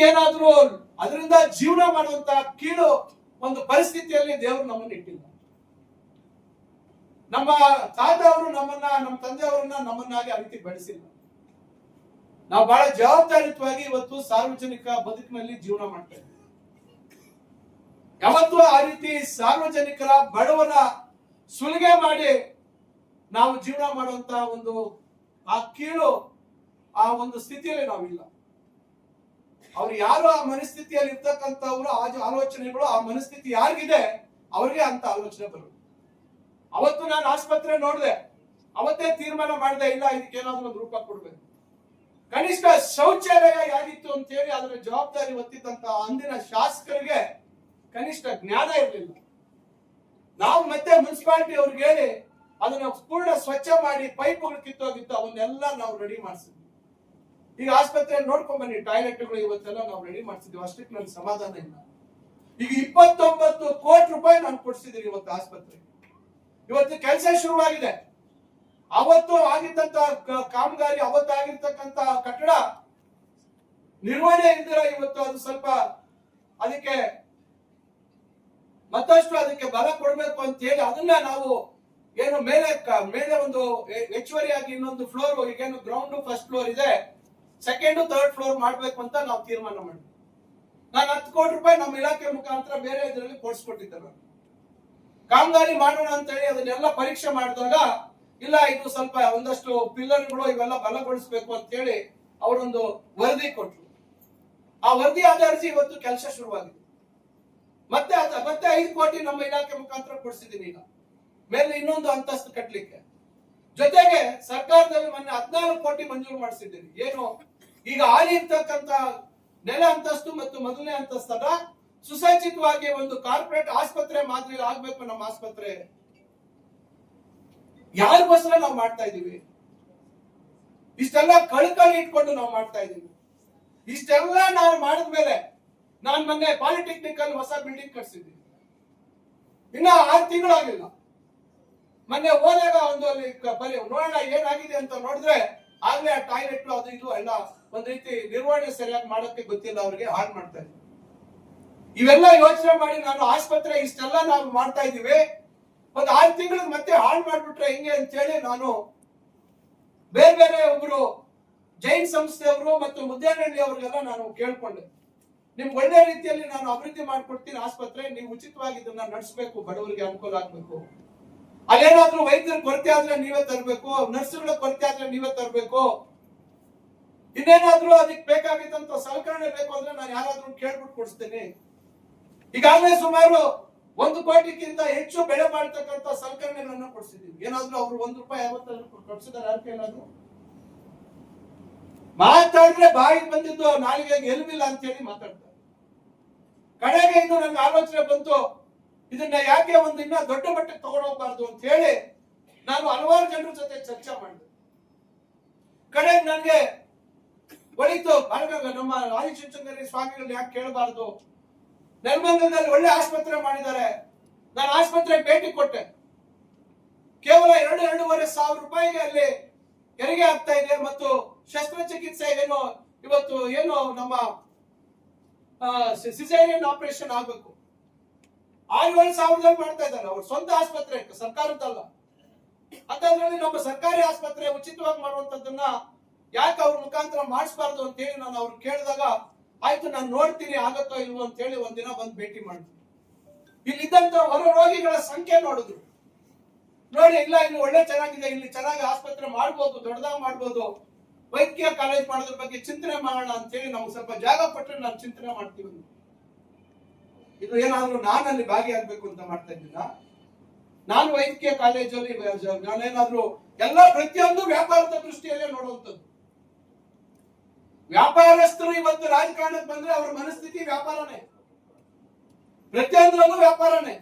ಏನಾದ್ರೂ ಅದರಿಂದ ಜೀವನ ಮಾಡುವಂತ ಕೀಳು ಒಂದು ಪರಿಸ್ಥಿತಿಯಲ್ಲಿ ದೇವರು ನಮ್ಮನ್ನು ಇಟ್ಟಿಲ್ಲ. ನಮ್ಮ ತಾತ ಅವರು ನಮ್ಮನ್ನ, ನಮ್ಮ ತಂದೆಯವರನ್ನ ನಮ್ಮನ್ನಾಗಿ ಆ ರೀತಿ ಬೆಳೆಸಿಲ್ಲ. ನಾವು ಬಹಳ ಜವಾಬ್ದಾರಿಯುತವಾಗಿ ಇವತ್ತು ಸಾರ್ವಜನಿಕ ಬದುಕಿನಲ್ಲಿ ಜೀವನ ಮಾಡ್ತಾ ಇದ್ದೀವಿ. ಯಾವತ್ತೂ ಆ ರೀತಿ ಸಾರ್ವಜನಿಕರ ಬಡವರ ಸುಲಿಗೆ ಮಾಡಿ ನಾವು ಜೀವನ ಮಾಡುವಂತ ಒಂದು ಆ ಕೀಳು, ಆ ಒಂದು ಸ್ಥಿತಿಯಲ್ಲಿ ನಾವಿಲ್ಲ. ಅವ್ರು ಯಾರು ಆ ಮನಸ್ಥಿತಿಯಲ್ಲಿ ಇರ್ತಕ್ಕಂಥವ್ರು, ಆ ಆಲೋಚನೆಗಳು, ಆ ಮನಸ್ಥಿತಿ ಯಾರಿಗಿದೆ ಅವ್ರಿಗೆ ಅಂತ ಆಲೋಚನೆ ಬರುತ್ತೆ. ಅವತ್ತು ನಾನು ಆಸ್ಪತ್ರೆ ನೋಡಿದೆ, ಅವತ್ತೇ ತೀರ್ಮಾನ ಮಾಡಿದೆ, ಇಲ್ಲ ಇದಕ್ಕೇನಾದ್ರೂ ಒಂದು ರೂಪ ಕೊಡ್ಬೇಕು. ಕನಿಷ್ಠ ಶೌಚಾಲಯ ಯಾರಿತ್ತು ಅಂತ ಹೇಳಿ ಅದರ ಜವಾಬ್ದಾರಿ ಹೊತ್ತಿದ್ದಂತ ಅಂದಿನ ಶಾಸಕರಿಗೆ ಕನಿಷ್ಠ ಜ್ಞಾನ ಇರಲಿಲ್ಲ. ನಾವು ಮತ್ತೆ ಮುನ್ಸಿಪಾಲಿಟಿ ಅವ್ರಿಗೆ ಹೇಳಿ ಅದನ್ನ ಪೂರ್ಣ ಸ್ವಚ್ಛ ಮಾಡಿ ಪೈಪ್ಗಳು ಕಿತ್ತೋಗಿತ್ತು, ಅವನ್ನೆಲ್ಲ ನಾವು ರೆಡಿ ಮಾಡಿಸಿದ್ವಿ. ಈಗ ಆಸ್ಪತ್ರೆ ನೋಡ್ಕೊಂಡ್ ಬನ್ನಿ, ಟಾಯ್ಲೆಟ್ಗಳು ಇವತ್ತೆಲ್ಲ ನಾವು ರೆಡಿ ಮಾಡಿಸಿದ್ವಿ. ಅಷ್ಟಕ್ಕೆ ನನ್ಗೆ ಸಮಾಧಾನ ಇಲ್ಲ. ಈಗ 29 ಕೋಟಿ ರೂಪಾಯಿ ನಾನು ಕೊಡ್ಸಿದ್ದೀನಿ ಇವತ್ತು ಆಸ್ಪತ್ರೆ. ಇವತ್ತು ಕೆಲಸ ಶುರುವಾಗಿದೆ. ಅವತ್ತು ಆಗಿದ್ದಂತ ಕಾಮಗಾರಿ, ಅವತ್ತಾಗಿರ್ತಕ್ಕಂತ ಕಟ್ಟಡ ನಿರ್ವಹಣೆ ಇಲ್ದಿರ ಇವತ್ತು ಅದು ಸ್ವಲ್ಪ ಅದಕ್ಕೆ ಮತ್ತಷ್ಟು ಅದಕ್ಕೆ ಬಲ ಕೊಡಬೇಕು ಅಂತ ಹೇಳಿ ಅದನ್ನ ನಾವು ಏನು ಮೇಲೆ ಒಂದು ಹೆಚ್ಚುವರಿಯಾಗಿ ಇನ್ನೊಂದು ಫ್ಲೋರ್, ಈಗೇನು ಗ್ರೌಂಡ್ ಫಸ್ಟ್ ಫ್ಲೋರ್ ಇದೆ, ಸೆಕೆಂಡ್ ಥರ್ಡ್ ಫ್ಲೋರ್ ಮಾಡ್ಬೇಕು ಅಂತ ನಾವು ತೀರ್ಮಾನ ಮಾಡಿದ್ವಿ. ನಾನು 10 ಕೋಟಿ ರೂಪಾಯಿ ನಮ್ಮ ಇಲಾಖೆ ಮುಖಾಂತರ ಬೇರೆ ಇದರಲ್ಲಿ ಕೊಡಿಸ್ಕೊಟ್ಟಿದ್ದೆ. ನಾನು ಕಾಮಗಾರಿ ಮಾಡೋಣ ಅಂತ ಹೇಳಿ ಅದನ್ನೆಲ್ಲ ಪರೀಕ್ಷೆ ಮಾಡಿದಾಗ ಇಲ್ಲ, ಇದು ಸ್ವಲ್ಪ ಒಂದಷ್ಟು ಪಿಲ್ಲರ್ಗಳು ಇವೆಲ್ಲ ಬಲಗೊಳಿಸಬೇಕು ಅಂತ ಹೇಳಿ ಅವರೊಂದು ವರದಿ ಕೊಟ್ಟರು. ಆ ವರದಿ ಆಧರಿಸಿ ಇವತ್ತು ಕೆಲಸ ಶುರುವಾಗಿದೆ. ಮತ್ತೆ 5 ಕೋಟಿ ನಮ್ಮ ಇಲಾಖೆ ಮುಖಾಂತರ ಕೊಡಿಸಿದ್ದೀನಿ. ಈಗ ಮೇಲೆ ಇನ್ನೊಂದು ಅಂತಸ್ತು ಕಟ್ಟಲಿಕ್ಕೆ, ಜೊತೆಗೆ ಸರ್ಕಾರದಲ್ಲಿ ಮೊನ್ನೆ 14 ಕೋಟಿ ಮಂಜೂರು ಮಾಡಿಸಿದ್ದೀನಿ. ಏನು ಈಗ ಹಾಲಿ ಇರ್ತಕ್ಕಂತ ನೆಲ ಅಂತಸ್ತು ಮತ್ತು ಮೊದಲನೇ ಅಂತಸ್ತನ್ನ ಸುಸಜ್ಜಿತವಾಗಿ ಒಂದು ಕಾರ್ಪೊರೇಟ್ ಆಸ್ಪತ್ರೆ ಮಾದರಿ ಆಗ್ಬೇಕು ನಮ್ಮ ಆಸ್ಪತ್ರೆ. ಯಾರಿಗೋಸ್ಕರ ನಾವು ಮಾಡ್ತಾ ಇದೀವಿ? ಇಷ್ಟೆಲ್ಲ ಕಳ್ಕಳಿ ಇಟ್ಕೊಂಡು ನಾವು ಮಾಡ್ತಾ ಇದೀವಿ. ಇಷ್ಟೆಲ್ಲ ನಾವು ಮಾಡಿದ್ಮೇಲೆ ನಾನು ಮೊನ್ನೆ ಪಾಲಿಟೆಕ್ನಿಕ್ ಅಲ್ಲಿ ಹೊಸ ಬಿಲ್ಡಿಂಗ್ ಕಟ್ಸಿದ್ದೀನಿ. ಇನ್ನ 6 ತಿಂಗಳಾಗಿಲ್ಲ. ಮೊನ್ನೆ ಹೋದಾಗ ಒಂದು ಅಲ್ಲಿ ನೋಡೋಣ ಏನಾಗಿದೆ ಅಂತ ನೋಡಿದ್ರೆ ಆಗ್ಲೇ ಆ ಟಾಯ್ಲೆಟ್ ಅದು ಇದು ಎಲ್ಲ ಒಂದ್ ರೀತಿ ನಿರ್ವಹಣೆ ಸರಿಯಾಗಿ ಮಾಡೋಕೆ ಗೊತ್ತಿಲ್ಲ, ಅವ್ರಿಗೆ ಹಾಳು ಮಾಡ್ತಾ ಇದ್ದೀವಿ. ಇವೆಲ್ಲ ಯೋಚನೆ ಮಾಡಿ ನಾನು ಆಸ್ಪತ್ರೆ ಇಷ್ಟೆಲ್ಲ ನಾವು ಮಾಡ್ತಾ ಇದೀವಿ, ಒಂದು 6 ತಿಂಗಳು ಮತ್ತೆ ಹಾಳು ಮಾಡ್ಬಿಟ್ರೆ ಹೆಂಗೆ ಅಂತ ಹೇಳಿ ನಾನು ಬೇರೆ ಒಬ್ರು ಜೈನ್ ಸಂಸ್ಥೆಯವರು ಮತ್ತು ಮುದ್ದೇನಹಳ್ಳಿ ಅವ್ರಿಗೆಲ್ಲ ನಾನು ಕೇಳ್ಕೊಂಡೆ, ನಿಮ್ಗೆ ಒಳ್ಳೆ ರೀತಿಯಲ್ಲಿ ನಾನು ಅಭಿವೃದ್ಧಿ ಮಾಡ್ಕೊಡ್ತೀನಿ ಆಸ್ಪತ್ರೆ, ನೀವು ಉಚಿತವಾಗಿ ಇದನ್ನ ನಡೆಸಬೇಕು, ಬಡವರಿಗೆ ಅನುಕೂಲ ಆಗ್ಬೇಕು. ಅಲ್ಲೇನಾದ್ರೂ ವೈದ್ಯರ ಕೊರತೆ ಆದ್ರೆ ನೀವೇ ತರಬೇಕು, ನರ್ಸ್ಗಳ ಕೊರತೆ ಆದ್ರೆ ನೀವೇ ತರಬೇಕು, ಇನ್ನೇನಾದ್ರೂ ಅದಕ್ಕೆ ಬೇಕಾಗಿದ್ದಂತ ಸಲಕರಣೆ ಬೇಕು ಅಂದ್ರೆ ನಾನು ಯಾರಾದ್ರೂ ಕೇಳ್ಬಿಟ್ಟು ಕೊಡಿಸ್ತೇನೆ. ಈಗಾಗಲೇ ಸುಮಾರು 1 ಕೋಟಿಗಿಂತ ಹೆಚ್ಚು ಬೆಳೆ ಮಾಡತಕ್ಕಂತ ಸಲಕರಣೆಗಳನ್ನ ಕೊಡಿಸಿದೀವಿ. ಏನಾದ್ರೂ ಅವ್ರು 1 ರೂಪಾಯಿ ಯಾವತ್ತಾದ್ರೂ ಕೊಡಿಸಿದಾರೆ? ಯಾಕೆ ಏನಾದ್ರು ಮಾತಾಡಿದ್ರೆ ಬಾಯಿಗೆ ಬಂದಿದ್ದು ನಾಲಿಗೆ ಎಲ್ವಿಲ್ಲ ಅಂತ ಹೇಳಿ ಮಾತಾಡ್ತಾರೆ. ಕಡೆಗೆ ಇದು ನನ್ಗೆ ಆಲೋಚನೆ ಬಂತು, ಇದನ್ನ ಯಾಕೆ ಒಂದು ಇನ್ನ ದೊಡ್ಡ ಮಟ್ಟಕ್ಕೆ ತಗೊಂಡೋಗ್ಬಾರ್ದು ಅಂತ ಹೇಳಿ ನಾನು ಹಲವಾರು ಜನರ ಜೊತೆ ಚರ್ಚೆ ಮಾಡಿದೆ. ಕಡೆಗೆ ನನಗೆ ಒಳಿತು, ನಮ್ಮ ಆದಿಚುಂಚನಗಿರಿ ಸ್ವಾಮಿಗಳು ಯಾಕೆ ಕೇಳಬಾರ್ದು, ನೆಲಮಂಗಲದಲ್ಲಿ ಒಳ್ಳೆ ಆಸ್ಪತ್ರೆ ಮಾಡಿದ್ದಾರೆ. ನಾನು ಆಸ್ಪತ್ರೆಗೆ ಭೇಟಿ ಕೊಟ್ಟೆ. ಕೇವಲ 2-2.5 ಸಾವಿರ ರೂಪಾಯಿಗೆ ಅಲ್ಲಿ ಹೆರಿಗೆ ಆಗ್ತಾ ಇದೆ ಮತ್ತು ಶಸ್ತ್ರಚಿಕಿತ್ಸೆ ಇವತ್ತು ನಮ್ಮ ಸಿಸೇರಿಯನ್ ಆಪರೇಷನ್ ಆಗ್ಬೇಕು, 6-7 ಸಾವಿರದಲ್ಲಿ ಮಾಡ್ತಾ ಇದ್ದಾರೆ. ಅವ್ರ ಸ್ವಂತ ಆಸ್ಪತ್ರೆ, ಸರ್ಕಾರದಲ್ಲ. ಅಂತದ್ರಲ್ಲಿ ನಮ್ಮ ಸರ್ಕಾರಿ ಆಸ್ಪತ್ರೆ ಉಚಿತವಾಗಿ ಮಾಡುವಂತದ್ದನ್ನ ಯಾಕೆ ಅವ್ರ ಮುಖಾಂತರ ಮಾಡಿಸಬಾರ್ದು ಅಂತ ಹೇಳಿ ನಾನು ಅವ್ರು ಕೇಳಿದಾಗ, ಆಯ್ತು ನಾನು ನೋಡ್ತೀನಿ ಆಗತ್ತೋ ಇಲ್ವೋ ಅಂತ ಹೇಳಿ ಒಂದಿನ ಬಂದು ಭೇಟಿ ಮಾಡಿದ್ರು. ಇಲ್ಲಿದ್ದಂತ ಹೊರ ರೋಗಿಗಳ ಸಂಖ್ಯೆ ನೋಡಿದ್ರು. ನೋಡಿ, ಇಲ್ಲ ಇಲ್ಲಿ ಒಳ್ಳೆ ಚೆನ್ನಾಗಿದೆ, ಇಲ್ಲಿ ಚೆನ್ನಾಗಿ ಆಸ್ಪತ್ರೆ ಮಾಡ್ಬೋದು, ದೊಡ್ಡದಾಗಿ ಮಾಡ್ಬೋದು, ವೈದ್ಯಕೀಯ ಕಾಲೇಜ್ ಮಾಡೋದ್ರ ಬಗ್ಗೆ ಚಿಂತನೆ ಮಾಡೋಣ ಅಂತ ಹೇಳಿ ನಮ್ಗೆ ಸ್ವಲ್ಪ ಜಾಗ ಕೊಟ್ಟರೆ ನಾನು ಚಿಂತನೆ ಮಾಡ್ತೀವಿ. ಇದು ಏನಾದ್ರೂ ನಾನಲ್ಲಿ ಭಾಗಿಯಾಗಬೇಕು ಅಂತ ಮಾಡ್ತಾ ಇದ್ದೀನ? ನಾನು ವೈದ್ಯಕೀಯ ಕಾಲೇಜಲ್ಲಿ ನಾನೇನಾದ್ರೂ ಎಲ್ಲ ಪ್ರತಿಯೊಂದು ವ್ಯಾಪಾರದ ದೃಷ್ಟಿಯಲ್ಲೇ ನೋಡುವಂಥದ್ದು. ವ್ಯಾಪಾರಸ್ಥರು ಇವತ್ತು ರಾಜಕಾರಣಕ್ಕೆ ಬಂದ್ರೆ ಅವ್ರ ಮನಸ್ಥಿತಿ ವ್ಯಾಪಾರನೇ, ಪ್ರತಿಯೊಂದರಲ್ಲೂ ವ್ಯಾಪಾರನೇ.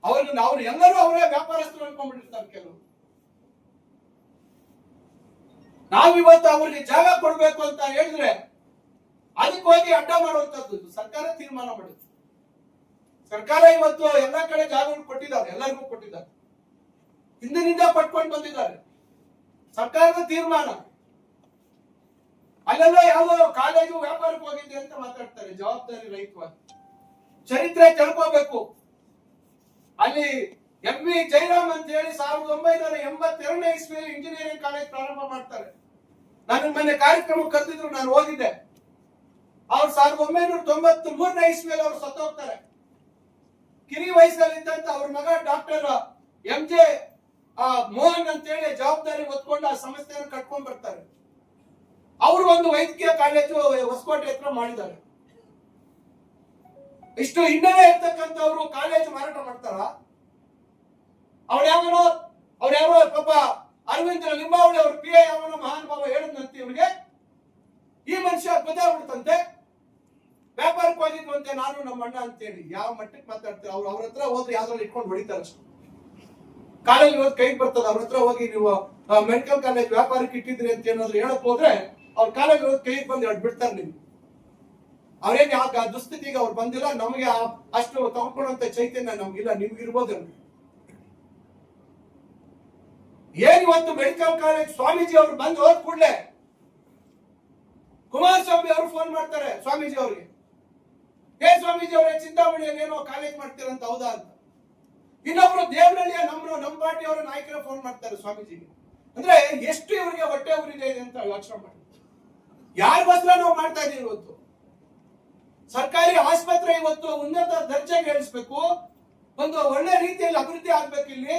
ಅವ್ರು ಎಲ್ಲರೂ ಅವರೇ ವ್ಯಾಪಾರಸ್ಥರು ಅನ್ಕೊಂಡ್ಬಿಟ್ಟಿರ್ತಾರೆ ಕೆಲವರು. ನಾವಿವತ್ತು ಅವ್ರಿಗೆ ಜಾಗ ಕೊಡ್ಬೇಕು ಅಂತ ಹೇಳಿದ್ರೆ ಅದಕ್ಕೆ ಹೋಗಿ ಅಡ್ಡ ಮಾಡುವಂತದ್ದು ಸರ್ಕಾರ ತೀರ್ಮಾನ ಮಾಡುತ್ತೆ. ಸರ್ಕಾರ ಇವತ್ತು ಎಲ್ಲಾ ಕಡೆ ಜಾಗಗಳು ಕೊಟ್ಟಿದ್ದಾರೆ, ಎಲ್ಲರಿಗೂ ಕೊಟ್ಟಿದ್ದಾರೆ, ಹಿಂದಿನಿಂದ ಪಟ್ಕೊಂಡು ಬಂದಿದ್ದಾರೆ. ಸರ್ಕಾರದ ತೀರ್ಮಾನ. ಅಲ್ಲೆಲ್ಲ ಯಾವ್ದೋ ಕಾಲೇಜು ವ್ಯಾಪಾರಕ್ಕೆ ಹೋಗಿದ್ದೆ ಅಂತ ಮಾತಾಡ್ತಾರೆ ಜವಾಬ್ದಾರಿ ರಹಿತವಾಗಿ. ಚರಿತ್ರೆ ತಿಳ್ಕೋಬೇಕು. ಅಲ್ಲಿ MV ಜಯರಾಮ್ ಅಂತ ಹೇಳಿ 1982ನೇ ಇಸ್ವಿಯಲ್ಲಿ ಇಂಜಿನಿಯರಿಂಗ್ ಕಾಲೇಜ್ ಪ್ರಾರಂಭ ಮಾಡ್ತಾರೆ. ನಾನು ಮೊನ್ನೆ ಕಾರ್ಯಕ್ರಮ ಕರೆದಿದ್ರು, ನಾನು ಹೋಗಿದ್ದೆ. ಅವ್ರು 1993ನೇ ಇಸ್ವಿಯಲ್ಲಿ ಅವ್ರು ಸತ್ತೋಗ್ತಾರೆ. ಕಿರಿ ವಯಸ್ಸಲ್ಲಿದ್ದಂತ ಅವ್ರ ಮಗ ಡಾಕ್ಟರ್ MJ ಮೋಹನ್ ಅಂತ ಹೇಳಿ ಜವಾಬ್ದಾರಿ ಹೊತ್ಕೊಂಡು ಆ ಸಂಸ್ಥೆಯನ್ನು ಕಟ್ಕೊಂಡ್ ಬರ್ತಾರೆ. ಅವರು ಒಂದು ವೈದ್ಯಕೀಯ ಕಾಲೇಜು ಹೊಸಕೋಟೆ ಹತ್ರ ಮಾಡಿದ್ದಾರೆ. ಇಷ್ಟು ಹಿನ್ನೆಲೆ ಇರ್ತಕ್ಕಂಥವ್ರು ಕಾಲೇಜು ಮಾರಾಟ ಮಾಡ್ತಾರ? ಅವ್ರ್ಯಾರೋ ಪಾಪ ಅರವಿಂದ ಲಿಂಬಾವಳಿ ಅವ್ರ PA ಯಾವನೋ ಮಹಾನ್ ಬಾಬಾ ಹೇಳಿದ್ನಂತೆ ಇವ್ರಿಗೆ, ಈ ಮನುಷ್ಯ ಗೊತ್ತಾಗ್ಬಿಡ್ತಂತೆ ವ್ಯಾಪಾರಕ್ಕೆ ಹೋಗಿದ್ವಂತೆ ನಾನು ನಮ್ಮ ಅಣ್ಣ ಅಂತೇಳಿ. ಯಾವ ಮಟ್ಟಕ್ಕೆ ಮಾತಾಡ್ತಾರೆ ಅವ್ರ ಹತ್ರ ಹೋದ್ರೆ ಯಾವ್ದ್ರಲ್ಲಿ ಇಟ್ಕೊಂಡು ಹೊಡಿತಾರೆ ಅಷ್ಟು. ಕಾಲೇಜ್ ಹೋದ್ ಕೈಗೆ ಬರ್ತದ, ಅವ್ರ ಹತ್ರ ಹೋಗಿ ನೀವು ಮೆಡಿಕಲ್ ಕಾಲೇಜ್ ವ್ಯಾಪಾರಕ್ಕೆ ಇಟ್ಟಿದ್ರಿ ಅಂತ ಏನಾದ್ರು ಹೇಳಕ್ ಹೋದ್ರೆ ಅವ್ರ ಕಾಲೇಜ್ ಹೋದ್ ಕೈಗೆ ಬಂದು ಬಿಡ್ತಾರೆ. ನೀವು ಅವ್ರೇನ್ ಯಾವ ದುಸ್ಥಿತಿಗೆ ಅವ್ರು ಬಂದಿಲ್ಲ. ನಮಗೆ ಅಷ್ಟು ತಗೊಂಡ್ಕೊಳ್ಳುವಂತ ಚೈತನ್ಯ ನಮ್ಗಿಲ್ಲ, ನಿಮ್ಗಿರ್ಬೋದು. ಏನ್ ಇವತ್ತು ಮೆಡಿಕಲ್ ಕಾಲೇಜ್ ಸ್ವಾಮೀಜಿ ಅವ್ರು ಬಂದು ಹೋದ್ ಕೂಡ್ಲೆ ಕುಮಾರಸ್ವಾಮಿ ಅವರು ಫೋನ್ ಮಾಡ್ತಾರೆ ಸ್ವಾಮೀಜಿ ಅವ್ರಿಗೆ, ಸ್ವಾಮೀಜಿ ಅವರೇ ಚಿಂತಾಮಣಿಯಲ್ಲಿ ಏನೋ ಕಾಲೇಜ್ ಮಾಡ್ತೀರಂತ, ಹೌದಾ ಅಂತ. ಇನ್ನೊಬ್ರು ದೇವನಹಳ್ಳಿಯ ನಮ್ಮ ಪಾರ್ಟಿಯವರ ನಾಯಕರ ಫೋನ್ ಮಾಡ್ತಾರೆ ಸ್ವಾಮೀಜಿಗೆ. ಅಂದ್ರೆ ಎಷ್ಟು ಇವರಿಗೆ ಹೊಟ್ಟೆ ಉರಿದೆ ಇದೆ ಅಂತ ಯೋಚನೆ ಮಾಡಿ. ಯಾರಿಗೋಸ್ಕರ ನಾವು ಮಾಡ್ತಾ ಇದೀವಿ ಇವತ್ತು? ಸರ್ಕಾರಿ ಆಸ್ಪತ್ರೆ ಇವತ್ತು ಉನ್ನತ ದರ್ಜೆಗೆ ಏರಿಸಬೇಕು, ಒಂದು ಒಳ್ಳೆ ರೀತಿಯಲ್ಲಿ ಅಭಿವೃದ್ಧಿ ಆಗ್ಬೇಕು. ಇಲ್ಲಿ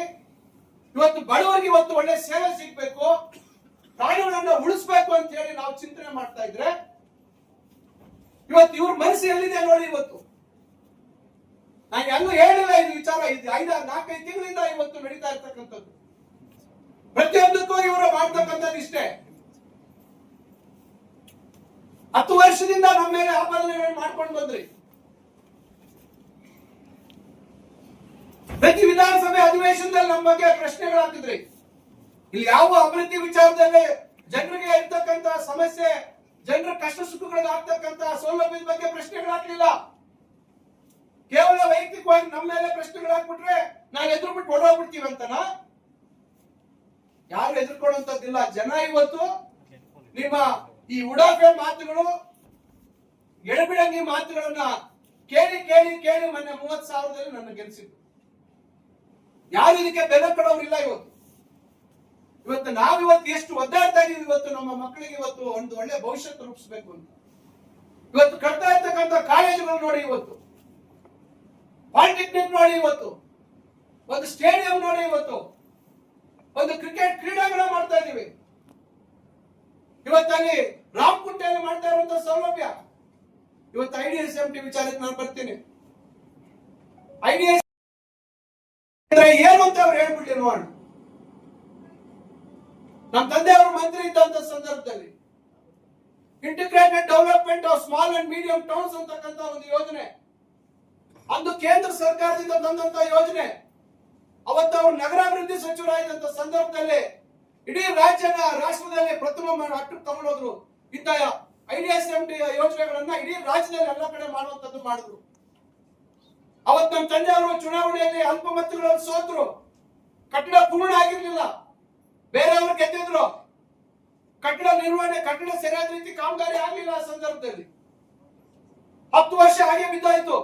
ಇವತ್ತು ಬಡವರಿಗೆ ಇವತ್ತು ಒಳ್ಳೆ ಸೇವೆ ಸಿಗ್ಬೇಕು, ಪ್ರಾಣಿಗಳನ್ನ ಉಳಿಸ್ಬೇಕು ಅಂತ ಹೇಳಿ ನಾವು ಚಿಂತನೆ ಮಾಡ್ತಾ ಇದ್ರೆ ಇವತ್ತು ಇವ್ರ ಮನಸ್ಸು ಎಲ್ಲಿದೆ ನೋಡಿ. ಇವತ್ತು ನಾನು ಎಲ್ಲೂ ಹೇಳಿಲ್ಲ ಇದು ವಿಚಾರ. ಇದು 4-5 ತಿಂಗಳಿಂದ ಇವತ್ತು ನಡೀತಾ ಇರ್ತಕ್ಕಂಥದ್ದು. ಪ್ರತಿಯೊಂದಕ್ಕೂ ಇವರು ಮಾಡ್ತಕ್ಕಂಥದ್ದು ಇಷ್ಟೇ. 10 ವರ್ಷದಿಂದ ನಮ್ಮ ಮೇಲೆ ಆಪಾದನೆಗಳನ್ನು ಮಾಡ್ಕೊಂಡು ಬಂದ್ರಿ. ಪ್ರತಿ ವಿಧಾನಸಭೆ ಅಧಿವೇಶನದಲ್ಲಿ ನಮ್ಮ ಬಗ್ಗೆ ಪ್ರಶ್ನೆಗಳು ಹಾಕಿದ್ರಿ. ಇಲ್ಲಿ ಯಾವ ಅಭಿವೃದ್ಧಿ ವಿಚಾರದಲ್ಲಿ ಜನರಿಗೆ ಇರ್ತಕ್ಕಂತ ಸಮಸ್ಯೆ, ಜನರ ಕಷ್ಟ ಸುಖಗಳಿಗೆ ಆಗ್ತಕ್ಕಂತ ಸೌಲಭ್ಯದ ಬಗ್ಗೆ ಪ್ರಶ್ನೆಗಳು ಹಾಕಲಿಲ್ಲ. ಕೇವಲ ವೈಯಕ್ತಿಕವಾಗಿ ನಮ್ಮ ಮೇಲೆ ಪ್ರಶ್ನೆಗಳು ಹಾಕ್ಬಿಟ್ರೆ ನಾವು ಎದುರು ಬಿಟ್ಟು ಹೊಡೋಗ್ಬಿಡ್ತೀವಿ ಅಂತನಾ? ಯಾರು ಎದುರ್ಕೊಳ್ಳುವಂತದ್ದಿಲ್ಲ. ಜನ ಇವತ್ತು ನಿಮ್ಮ ಈ ಉಡಾಫೆ ಮಾತುಗಳು, ಎಡಬಿಡಂಗಿ ಮಾತುಗಳನ್ನ ಕೇಳಿ ಕೇಳಿ ಕೇಳಿ ಮೊನ್ನೆ 30,000ದಲ್ಲಿ ನನ್ನ ಗೆಲ್ಸಿದ್ರು. ಯಾರು ಇದಕ್ಕೆ ಬೆಲೆ ಕೊಡೋರಿಲ್ಲ. ಇವತ್ತು ನಾವಿವತ್ತು ಎಷ್ಟು ಒದ್ದಾಡ್ತಾ ಇದೀವಿ. ಇವತ್ತು ನಮ್ಮ ಮಕ್ಕಳಿಗೆ ಇವತ್ತು ಒಂದು ಒಳ್ಳೆ ಭವಿಷ್ಯತ್ತು ರೂಪಿಸಬೇಕು ಅಂತ ಇವತ್ತು ಕಟ್ತಾ ಇರ್ತಕ್ಕಂಥ ಕಾಲೇಜುಗಳು ನೋಡಿ, ಇವತ್ತು ಪಾಲಿಟೆಕ್ನಿಕ್ ನೋಡಿ, ಇವತ್ತು ಒಂದು ಸ್ಟೇಡಿಯಂ ನೋಡಿ, ಇವತ್ತು ಒಂದು ಕ್ರಿಕೆಟ್ ಕ್ರೀಡಾಂಗಣ ಮಾಡ್ತಾ ಇದೀವಿ. ಇವತ್ತಲ್ಲಿ ರಾಮಕುಂಟೆಯಲ್ಲಿ ಮಾಡ್ತಾ ಇರುವಂತಹ ಸೌಲಭ್ಯ. ಇವತ್ತು IDSMT ವಿಚಾರಕ್ಕೆ ನಾನು ಬರ್ತೀನಿ. IDS ಏನು ಅಂತ ಅವ್ರು ಹೇಳ್ಬಿಟ್ಟಿ ನೋಡಿ. ನಮ್ಮ ತಂದೆ ಅವರು ಮಂತ್ರಿ ಇದ್ದಂತ ಸಂದರ್ಭದಲ್ಲಿ integrated development of small and medium towns ಅಂತಕ್ಕಂಥ ಒಂದು ಯೋಜನೆ, ಅಂದು ಕೇಂದ್ರ ಸರ್ಕಾರದಿಂದ ತಂದಂತ ಯೋಜನೆ. ಅವತ್ತು ಅವರು ನಗರಾಭಿವೃದ್ಧಿ ಸಚಿವರಾಗಿದ್ದಂತ ಸಂದರ್ಭದಲ್ಲಿ ಇಡೀ ರಾಷ್ಟ್ರದಲ್ಲಿ ಪ್ರಥಮ ಮಟ್ಟಕ್ಕೆ ತಗೊಂಡೋದ್ರು. ಇಂಥ IDSMT ಯೋಜನೆಗಳನ್ನ ಇಡೀ ರಾಜ್ಯದಲ್ಲಿ ಎಲ್ಲ ಕಡೆ ಮಾಡುವಂತದ್ದು ಮಾಡಿದ್ರು. ಅವತ್ತು ನಮ್ಮ ತಂದೆ ಅವರು ಚುನಾವಣೆಯಲ್ಲಿ ಅಲ್ಪ ಮತಗಳಲ್ಲಿ ಸೋತರು. ಕಟ್ಟಡ ಪೂರ್ಣ ಆಗಿರ್ಲಿಲ್ಲ, ಬೇರೆಯವರು ಗೆದ್ದಿದ್ರು. ಕಟ್ಟಡ ನಿರ್ವಹಣೆ, ಕಟ್ಟಡ ಸರಿಯಾದ ರೀತಿ ಕಾಮಗಾರಿ ಆಗಲಿಲ್ಲ. ಆ ಸಂದರ್ಭದಲ್ಲಿ 10 ವರ್ಷ ಹಾಗೆ ಬಿದ್ದಾಯ್ತು.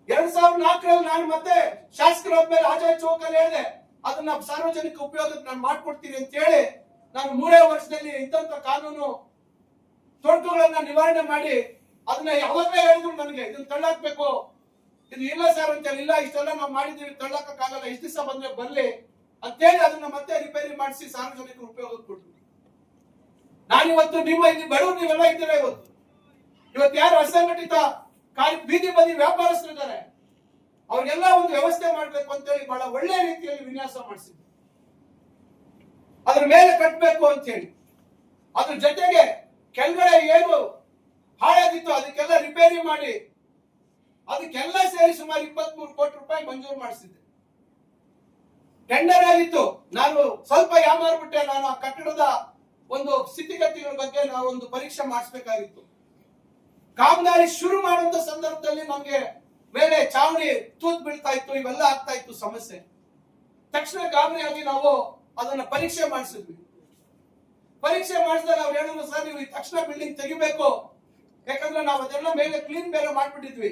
2004ರಲ್ಲಿ ನಾನು ಮತ್ತೆ ಶಾಸಕರ ಮೇಲೆ ಆಜಾದ್ ಚೌಕಲ್ಲಿ ಹೇಳಿದೆ, ಅದನ್ನ ಸಾರ್ವಜನಿಕ ಉಪಯೋಗಕ್ಕೆ ನಾನು ಮಾಡ್ಕೊಡ್ತೀನಿ ಅಂತ ಹೇಳಿ ನಾನು 3 ವರ್ಷದಲ್ಲಿ ಇದ್ದಂತ ಕಾನೂನು ತೊಡಕುಗಳನ್ನ ನಿವಾರಣೆ ಮಾಡಿ ಅದನ್ನ ಯಾವಾಗಲೇ ಹೇಳಿದ್ರು ನನಗೆ, ಇದನ್ನ ತಳ್ಳಾಕ್ಬೇಕು, ಇದು ಇಲ್ಲ ಸರ್ ಅಂತ ಹೇಳಿ. ಇಲ್ಲ, ಇಷ್ಟೆಲ್ಲ ನಾವು ಮಾಡಿದೀವಿ, ತಳ್ಳಕ್ಕಾಗಲ್ಲ, ಇಷ್ಟು ದಿವಸ ಬಂದ್ರೆ ಬರ್ಲಿ ಅಂತೇಳಿ ಅದನ್ನ ಮತ್ತೆ ರಿಪೇರಿ ಮಾಡಿಸಿ ಸಾರ್ವಜನಿಕರ ಉಪಯೋಗಕ್ಕೆ ಕೊಡ್ತೀವಿ. ನಾನಿವತ್ತು ನಿಮ್ಮ ಇಲ್ಲಿ ಬಡವರು ನೀವೆಲ್ಲ ಇದ್ದೀರಾ. ಇವತ್ತು ಯಾರು ಅಸಂಘಟಿತ ಬೀದಿ ಬದಿ ವ್ಯಾಪಾರಸ್ಥರಿದ್ದಾರೆ, ಅವ್ರಿಗೆಲ್ಲ ಒಂದು ವ್ಯವಸ್ಥೆ ಮಾಡ್ಬೇಕು ಅಂತ ಹೇಳಿ ಬಹಳ ಒಳ್ಳೆ ರೀತಿಯಲ್ಲಿ ವಿನ್ಯಾಸ ಮಾಡಿಸಿದ್ವಿ. ಅದ್ರ ಮೇಲೆ ಕಟ್ಟಬೇಕು ಅಂತ ಹೇಳಿ, ಅದ್ರ ಜೊತೆಗೆ ಕೆಳಗಡೆ ಏನು ಹಾಳಾಗಿತ್ತು ಅದಕ್ಕೆಲ್ಲ ರಿಪೇರಿ ಮಾಡಿ ಅದಕ್ಕೆಲ್ಲ ಸೇರಿ ಸುಮಾರು 23 ಕೋಟಿ ರೂಪಾಯಿ ಮಂಜೂರು ಮಾಡಿಸಿದ್ದೆ. ಟೆಂಡರ್ ಆಗಿತ್ತು. ನಾನು ಸ್ವಲ್ಪ ಯಾಮಾರ್ಬಿಟ್ಟೆ. ನಾನು ಆ ಕಟ್ಟಡದ ಒಂದು ಸ್ಥಿತಿಗತಿಗಳ ಬಗ್ಗೆ ನಾವು ಒಂದು ಪರೀಕ್ಷೆ ಮಾಡಿಸಬೇಕಾಗಿತ್ತು. ಕಾಮಗಾರಿ ಶುರು ಮಾಡುವಂತ ಸಂದರ್ಭದಲ್ಲಿ ನಮ್ಗೆ ಮೇಲೆ ಚಾವಣಿ ತೂತ್ ಬೀಳ್ತಾ ಇತ್ತು, ಇವೆಲ್ಲ ಆಗ್ತಾ ಇತ್ತು ಸಮಸ್ಯೆ. ತಕ್ಷಣ ಗಾಬರಿಯಾಗಿ ನಾವು ಅದನ್ನ ಪರೀಕ್ಷೆ ಮಾಡಿಸಿದ್ವಿ. ಪರೀಕ್ಷೆ ಮಾಡಿಸಿದಾಗ ಅವ್ರು ಹೇಳಿದ್ರು ಸರ್ ನೀವು ತಕ್ಷಣ ಬಿಲ್ಡಿಂಗ್ ತೆಗಿಬೇಕು, ಯಾಕಂದ್ರೆ ನಾವು ಅದೆಲ್ಲ ಮೇಲೆ ಕ್ಲೀನ್ ಬೇರೆ ಮಾಡ್ಬಿಟ್ಟಿದ್ವಿ.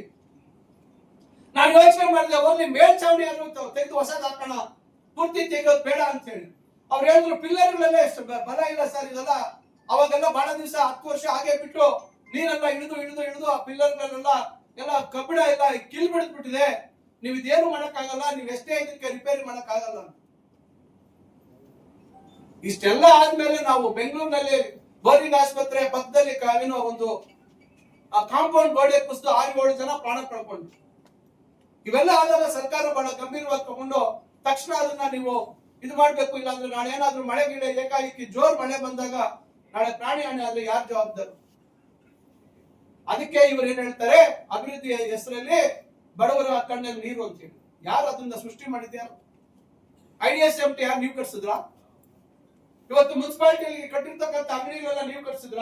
ನಾನು ಯೋಚನೆ ಮಾಡಿದೆ ಹೋಗ್ಲಿ ಮೇಲ್ಚಾವಣಿ ಆದ್ರೂ ತೆಗೆದು ಹೊಸದ್ ಹಾಕೋಣ, ಪೂರ್ತಿ ತೆಗೆಯೋದು ಬೇಡ ಅಂತ ಹೇಳಿ. ಅವ್ರು ಹೇಳಿದ್ರು ಪಿಲ್ಲರ್ಗಳೆಲ್ಲ ಎಷ್ಟು ಬಲ ಇಲ್ಲ ಸರ್ ಇದೆಲ್ಲ, ಅವಾಗೆಲ್ಲ ಬಹಳ ದಿವಸ 10 ವರ್ಷ ಹಾಗೆ ಬಿಟ್ಟು ನೀರೆಲ್ಲ ಇಳಿದು ಆ ಪಿಲ್ಲರ್ಗಳೆಲ್ಲ ಎಲ್ಲ ಕಬ್ಬಿಣ ಎಲ್ಲ ಕಿಲ್ ಬಿಡ್ಬಿಟ್ಟಿದೆ, ನೀವು ಇದೇನು ಮಾಡಕ್ಕಾಗಲ್ಲ, ನೀವು ಎಷ್ಟೇ ಇದಕ್ಕೆ ರಿಪೇರಿ ಮಾಡಕ್ಕಾಗಲ್ಲ. ಇಷ್ಟೆಲ್ಲ ಆದ್ಮೇಲೆ ನಾವು ಬೆಂಗಳೂರಿನಲ್ಲಿ ಬೋರಿಂಗ್ ಆಸ್ಪತ್ರೆ ಪಕ್ಕದಲ್ಲಿ ಏನೋ ಒಂದು ಕಾಂಪೌಂಡ್ ಗೋಡೆ ಕುಸಿದು 6-7 ಜನ ಪ್ರಾಣ ಕಳ್ಕೊಂಡ್ರು. ಇವೆಲ್ಲ ಆದಾಗ ಸರ್ಕಾರ ಬಹಳ ಗಂಭೀರವಾಗಿ ತಗೊಂಡು ತಕ್ಷಣ ಅದನ್ನ ನೀವು ಇದು ಮಾಡ್ಬೇಕು, ಇಲ್ಲಾಂದ್ರೆ ನಾಳೆ ಏನಾದ್ರೂ ಮಳೆ ಗಿಡ ಏಕಾಏಕಿ ಜೋರ್ ಮಳೆ ಬಂದಾಗ ನಾಳೆ ಪ್ರಾಣಿ ಹಾನಿ ಆದ್ರೆ ಯಾರು ಜವಾಬ್ದಾರಿ? ಅದಕ್ಕೆ ಇವರು ಏನ್ ಹೇಳ್ತಾರೆ, ಅಭಿವೃದ್ಧಿಯ ಹೆಸರಲ್ಲಿ ಬಡವರ ಕಣ್ಣಲ್ಲಿ ನೀರು ಅಂತ ಹೇಳಿ. ಯಾರು ಅದನ್ನ ಸೃಷ್ಟಿ ಮಾಡಿದ್ಯಾರು? IDSMT ಯಾರು ನೀವು ಕಟ್ಸಿದ್ರ? ಇವತ್ತು ಮುನ್ಸಿಪಾಲಿಟಿಯಲ್ಲಿ ಕಟ್ಟಿರ್ತಕ್ಕಂಥ ಅಂಗಡಿಗಳೆಲ್ಲ ನೀವು ಕಟ್ಸಿದ್ರ?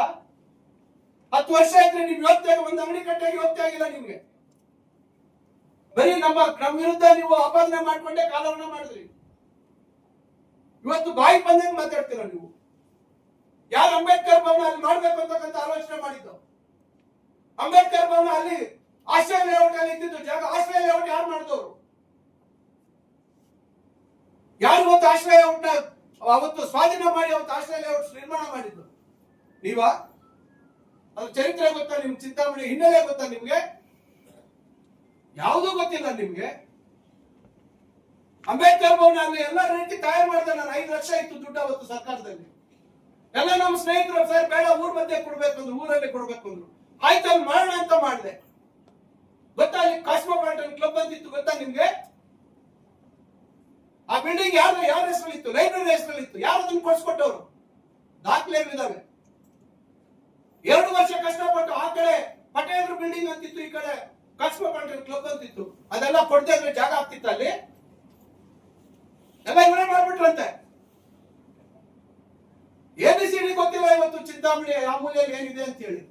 10 ವರ್ಷ ಇದ್ರೆ ನೀವು ಯೋಗ್ಯ ಒಂದು ಅಂಗಡಿ ಕಟ್ಟಾಗಿ ಯೋಗ್ಯ ಆಗಿಲ್ಲ ನಿಮ್ಗೆ. ಬರೀ ನಮ್ಮ ವಿರುದ್ಧ ನೀವು ಅಪಾದನೆ ಮಾಡ್ಕೊಂಡೆ ಕಾಲವನ್ನ ಮಾಡಿದ್ರಿ. ಇವತ್ತು ಬಾಯಿ ಬಂದಂಗೆ ಮಾತಾಡ್ತೀರ ನೀವು. ಯಾರು ಅಂಬೇಡ್ಕರ್ ಭವನ ಅಲ್ಲಿ ಮಾಡ್ಬೇಕು ಅಂತಕ್ಕಂಥ ಆಲೋಚನೆ ಮಾಡಿದ್ದು? ಅಂಬೇಡ್ಕರ್ ಭವನ ಅಲ್ಲಿ ಆಶ್ರಯ ಲೇಔಟ್ ಅಲ್ಲಿ ಇದ್ದಿದ್ದು ಜಾಗ, ಆಶ್ರಯ ಲೇಔಟ್ ಯಾರು ಮಾಡಿದವರು? ಯಾರು ಇವತ್ತು ಆಶ್ರಯ ಲೇಔಟ್ ಅವತ್ತು ಸ್ವಾಧೀನ ಮಾಡಿ ಅವತ್ತು ಆಶ್ರಯ ಲೇಔಟ್ ನಿರ್ಮಾಣ ಮಾಡಿದ್ದು ನೀವಾ? ಅದು ಚರಿತ್ರೆ ಗೊತ್ತಾ ನಿಮ್ಗೆ? ಚಿಂತಾಮಣಿ ಹಿನ್ನೆಲೆ ಗೊತ್ತಾ ನಿಮ್ಗೆ? ಯಾವುದೂ ಗೊತ್ತಿಲ್ಲ ನಿಮ್ಗೆ. ಅಂಬೇಡ್ಕರ್ ಭವನ ಅಲ್ಲಿ ಎಲ್ಲ ರೀತಿ ತಯಾರು ಮಾಡಿದೆ ನಾನು. 5 ಲಕ್ಷ ಇತ್ತು ದುಡ್ಡು ಅವತ್ತು ಸರ್ಕಾರದಲ್ಲಿ. ಎಲ್ಲ ನಮ್ಮ ಸ್ನೇಹಿತರು ಸರ್ ಬೇಡ ಊರ್ ಮಧ್ಯೆ ಕೊಡ್ಬೇಕು ಅಂದ್ರು, ಊರಲ್ಲಿ ಕೊಡ್ಬೇಕು ಅಂದ್ರು. ಆಯ್ತು ಅಲ್ಲಿ ಮಾಡೋಣ ಅಂತ ಮಾಡಿದೆ. ಗೊತ್ತಾ ಅಲ್ಲಿ ಕಾಸ್ಮೋಪಾಲಿಟನ್ ಕ್ಲಬ್ ಅಂತಿತ್ತು, ಗೊತ್ತಾ ನಿಮ್ಗೆ? ಆ ಬಿಲ್ಡಿಂಗ್ ಯಾರ ಹೆಸರಲ್ಲಿ ಇತ್ತು? ಲೈಬ್ರರಿ ಹೆಸರಲ್ಲಿ ಇತ್ತು. ಯಾರು ಅದನ್ನು ಕೊಡ್ಸ್ಕೊಟ್ಟವ್ರು? ದಾಖಲೆಗಳಿದಾವೆ. 2 ವರ್ಷ ಕಷ್ಟಪಟ್ಟು ಆ ಕಡೆ ಪಟೇಲ್ರ ಬಿಲ್ಡಿಂಗ್ ಅಂತಿತ್ತು, ಈ ಕಡೆ ಕಾಸ್ಮೋಪಾಲಿಟನ್ ಕ್ಲಬ್ ಅಂತಿತ್ತು. ಅದೆಲ್ಲ ಕೊಡದೆ ಇದ್ರೆ ಜಾಗ ಆಗ್ತಿತ್ತು ಅಲ್ಲಿ? ಎಲ್ಲ ಇವರೇ ಮಾಡ್ಬಿಟ್ರಂತೆ. ABCD ಗೊತ್ತಿಲ್ಲ ಇವತ್ತು ಚಿಂತಾಮಣಿ ಆ ಮೂಲೆಯಲ್ಲಿ ಏನಿದೆ ಅಂತ ಹೇಳಿ.